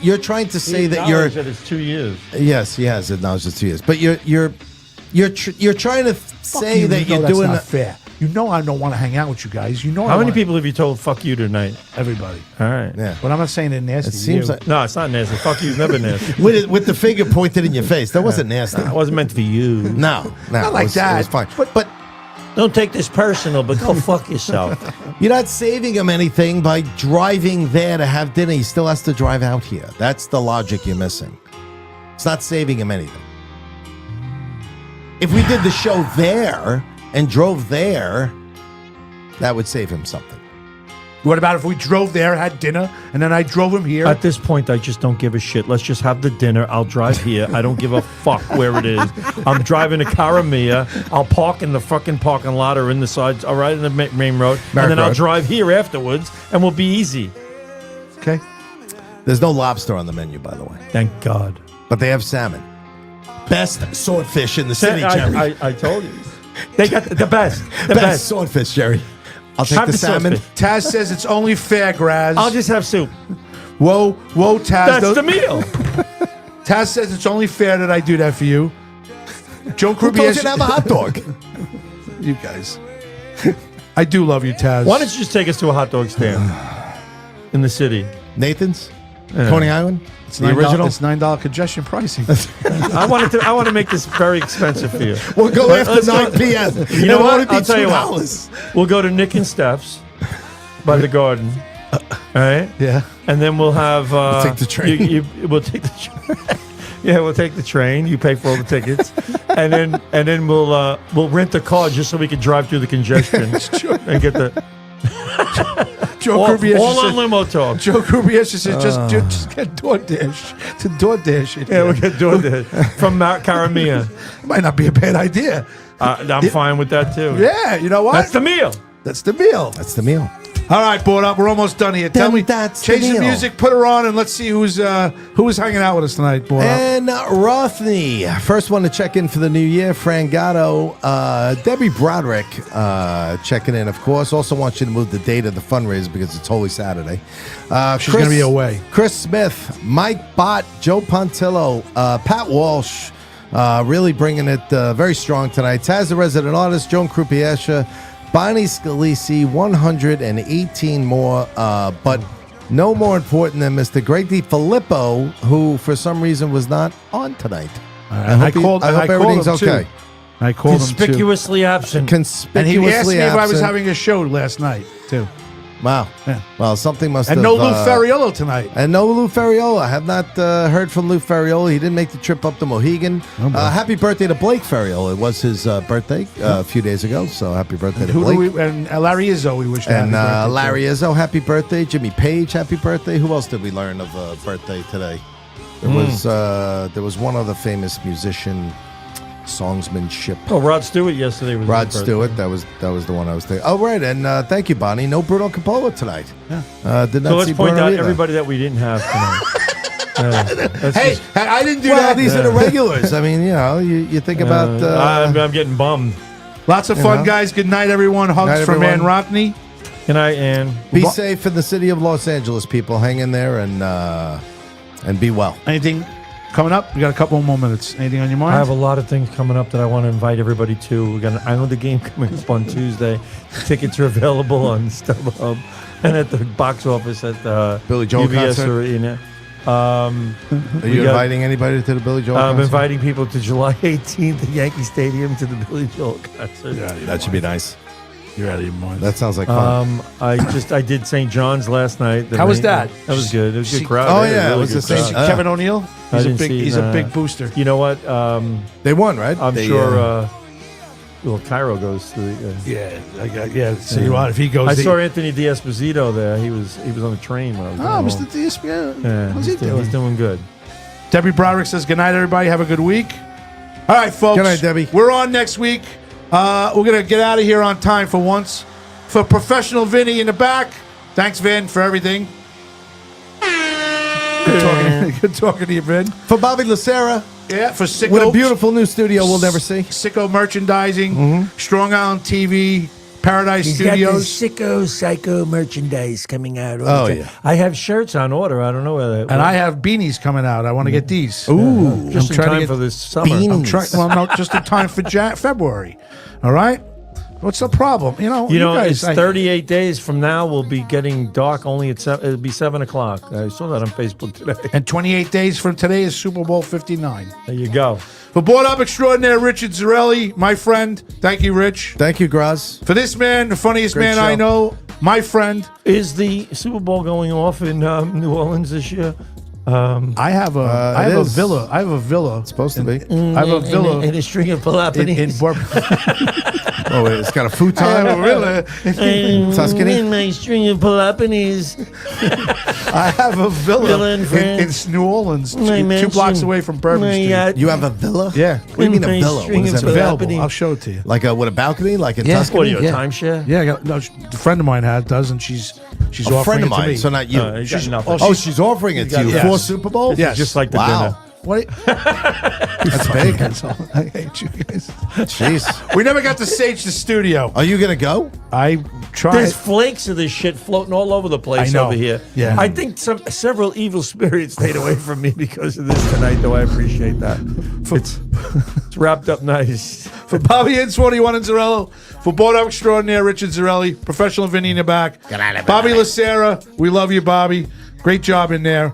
say that you're. That it's 2 years. Yes, he has acknowledged it's 2 years, but you're trying to say you, that you know you're that's doing not fair. You know I don't want to hang out with you guys. You know How many people have you told "fuck you" tonight? Everybody. All right. Yeah. But I'm not saying it nasty. It seems you. like No, it's not nasty. Fuck you's never nasty. with the finger pointed in your face. That wasn't nasty. It wasn't meant for you. No, Not like that. It was fine. But Don't take this personal, but go fuck yourself. you're not saving him anything by driving there to have dinner. He still has to drive out here. That's the logic you're missing. It's not saving him anything. If we did the show there and drove there, that would save him something. What about if we drove there, had dinner, and then I drove him here? At this point, I just don't give a shit. Let's just have the dinner. I'll drive here. I don't give a fuck where it is. I'm driving to Caramia. I'll park in the fucking parking lot or in the sides, all right, in the main road. And then I'll drive here afterwards, and we'll be easy. Okay. There's no lobster on the menu, by the way. Thank God. But they have salmon. Best swordfish in the city, Jerry. I told you. They got the best. The best best. swordfish, Jerry. I'll take Have the the salmon. swordfish. Taz says it's only fair, Graz. I'll just have soup. Whoa, Taz. That's the meal. Taz says it's only fair that I do that for you. Joe Who Croupier. told you to have a hot dog? You guys. I do love you, Taz. Why don't you just take us to a hot dog stand in the city? Nathan's? Coney Island? It's the $9 original? It's $9 congestion pricing. I want to make this very expensive for you. We'll go after Let's 9 p.m. You know It'll what? only be I'll tell you what. $2. We'll go to Nick and Steph's by the garden. All right? Yeah. And then we'll have... take the train. We'll take the train. Yeah, we'll take the train. You pay for all the tickets. and then we'll rent a car just so we can drive through the congestion and get the... Joe all Croupier on says, limo talk. Joe Croupier says just get DoorDash to DoorDash it. Yeah, we'll get DoorDash from Caramia. Might not be a bad idea. I'm fine with that, too. Yeah, you know what? That's the meal. That's the meal. That's the meal. All right, board up. We're almost done here. Tell me, that's the change the meal. music, put her on, and let's see who's hanging out with us tonight, board up. And Rothney, first one to check in for the new year. Fran Gatto, Debbie Broderick checking in, of course. Also want you to move the date of the fundraiser because it's Holy Saturday. She's going to be away. Chris Smith, Mike Bott, Joe Pontillo, Pat Walsh, really bringing it very strong tonight. Taz, the resident artist, Joan Krupiesha, Bonnie Scalisi, 118 more, but no more important than Mr. Greg DiFilippo, who for some reason was not on tonight. I hope everything's him, too. okay. I called him, too. Conspicuously absent. And he asked me if I was absent. having a show last night, too. Wow. Yeah. Well, something must And have... no Lou Ferriolo tonight. And no Lou Ferriola. I have not heard from Lou Ferriola. He didn't make the trip up to Mohegan. Happy birthday to Blake Ferriola. It was his birthday a few days ago, so happy birthday to Blake. And Larry Izzo, we wish And happy birthday Larry to. Izzo, happy birthday. Jimmy Page, happy birthday. Who else did we learn of a birthday today? There was one other famous musician, songsmanship. Oh, Rod Stewart yesterday was Rod his birthday. Stewart, that was the one I was thinking. Oh, right, and thank you, Bonnie. No Bruno Coppola tonight. Yeah. Did not So let's see point Bruno out either. everybody that we didn't have tonight. Hey, I didn't do Well, that. these are the regulars. I mean, you think about. I'm getting bummed. Lots of fun, know. guys. Good night, everyone. Hugs Night, from Ann everyone. Rothney. Good night, Ann. be safe in the city of Los Angeles, people. Hang in there and be well. Anything coming up? We got a couple more minutes. Anything on your mind? I have a lot of things coming up that I want to invite everybody to. We got an Islander game coming up on Tuesday. Tickets are available on StubHub and at the box office at the Billy Joel UBS concert? Arena. Are you inviting anybody to the Billy Joel I'm concert? inviting people to July 18th at Yankee Stadium to the Billy Joel concert. That should be nice. You're out of your mind. That sounds like fun. I did St. John's last night. How was that? That was good. It was a good crowd. Oh, They had a yeah, it really was good the same- crowd. Kevin O'Neill? I He's a didn't big. see He's a that. big booster. You know what? They won, right? I'm They, sure. Well, Cairo goes to the. Yeah. So you want if he goes? I saw Anthony D'Esposito there. He was on the train when I was. Oh, going Mr. home. Diaz. Yeah, How's he he's doing? doing good. Debbie Broderick says good night, everybody. Have a good week. All right, folks. Good night, Debbie. We're on next week. We're gonna get out of here on time for once. For professional Vinny in the back. Thanks, Vin, for everything. Good talking to you, Vin. For Bobby Lucera, Yeah, for Sicko. with a beautiful new studio we'll never see. Sicko Merchandising, Strong Island TV, Paradise He's Studios. got the sicko psycho merchandise coming out. all Oh, the time. yeah. I have shirts on order. I don't know where they. And I have beanies coming out. I want to get these. Ooh. just in trying to time get for this summer. I'm trying. Well, no, just in time for February. All right. What's the problem? You know, It's 38 days from now. We'll be getting dark only at it'll be 7 o'clock. I saw that on Facebook today. And 28 days from today is Super Bowl 59. There you go. For Board Up Extraordinaire, Richard Zarelli, my friend. Thank you, Rich. Thank you, Graz. For this man, the funniest Great man I show. know, my friend. Is the Super Bowl going off in New Orleans this year? I have a it is. villa. I have a villa. It's supposed to be. I have a villa in a string of in Peloponnese. Oh, wait, it's got a futon. Tuscany? In my string of Peloponnese. I have a Villa villa in in France. New Orleans, My 2 mansion. blocks away from Bourbon My Street. yacht. You have a villa? Yeah. What do you mean a Nice villa? string What is of that? Peloponnese. Available. I'll show it to you. Like with a balcony? Like in Yeah. Tuscany? What are you, a Yeah. timeshare? Yeah, a friend of mine does, and she's A offering friend of it to mine, me. so not you. You got nothing. Oh, she's offering it to you Yes. for Super Bowl? Yes. Just like the Wow. dinner. What? That's big. I hate you guys. Jeez. We never got to stage the studio. Are you going to go? I tried. There's flakes of this shit floating all over the place I know. over here. Yeah. I think several evil spirits stayed away from me because of this tonight, though I appreciate that. It's wrapped up nice. For Bobby N21 and Zarello, for Board Up Extraordinaire, Richard Zarelli, professional Vinny in the back. Bobby Lacera, we love you, Bobby. Great job in there.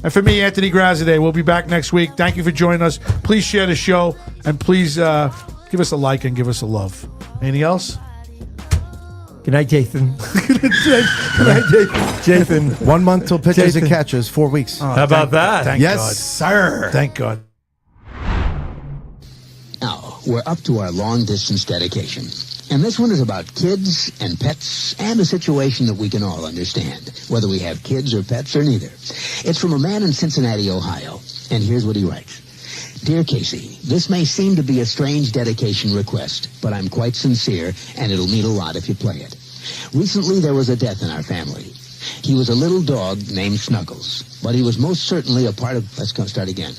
And for me, Anthony Graziday, we'll be back next week. Thank you for joining us. Please share the show, and please give us a like and give us a love. Anything else? Good night, Jathan. Good night, Jathan. 1 month till pitches and Jason. catches, 4 weeks. How about that? Thank yes, God. sir. Thank God. Now, we're up to our long-distance dedication. And this one is about kids and pets and a situation that we can all understand, whether we have kids or pets or neither. It's from a man in Cincinnati, Ohio. And here's what he writes. Dear Casey, this may seem to be a strange dedication request, but I'm quite sincere, and it'll mean a lot if you play it. Recently, there was a death in our family. He was a little dog named Snuggles, but he was most certainly a part of... Let's start again.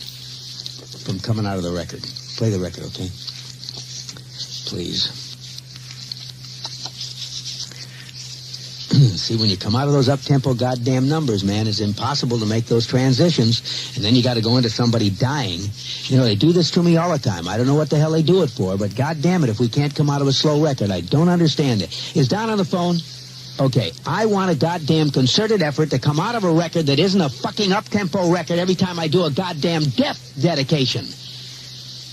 From coming out of the record. Play the record, okay? Please. See, when you come out of those up-tempo goddamn numbers, man, it's impossible to make those transitions, and then you got to go into somebody dying. You know, they do this to me all the time. I don't know what the hell they do it for, but goddamn it, if we can't come out of a slow record, I don't understand it. Is Don on the phone? Okay, I want a goddamn concerted effort to come out of a record that isn't a fucking up-tempo record every time I do a goddamn death dedication.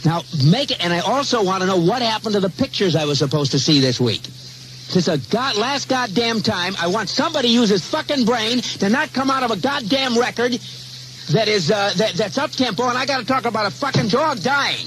Now, make it, and I also want to know what happened to the pictures I was supposed to see this week. This is last goddamn time. I want somebody to use his fucking brain to not come out of a goddamn record that is that's up tempo, and I got to talk about a fucking dog dying.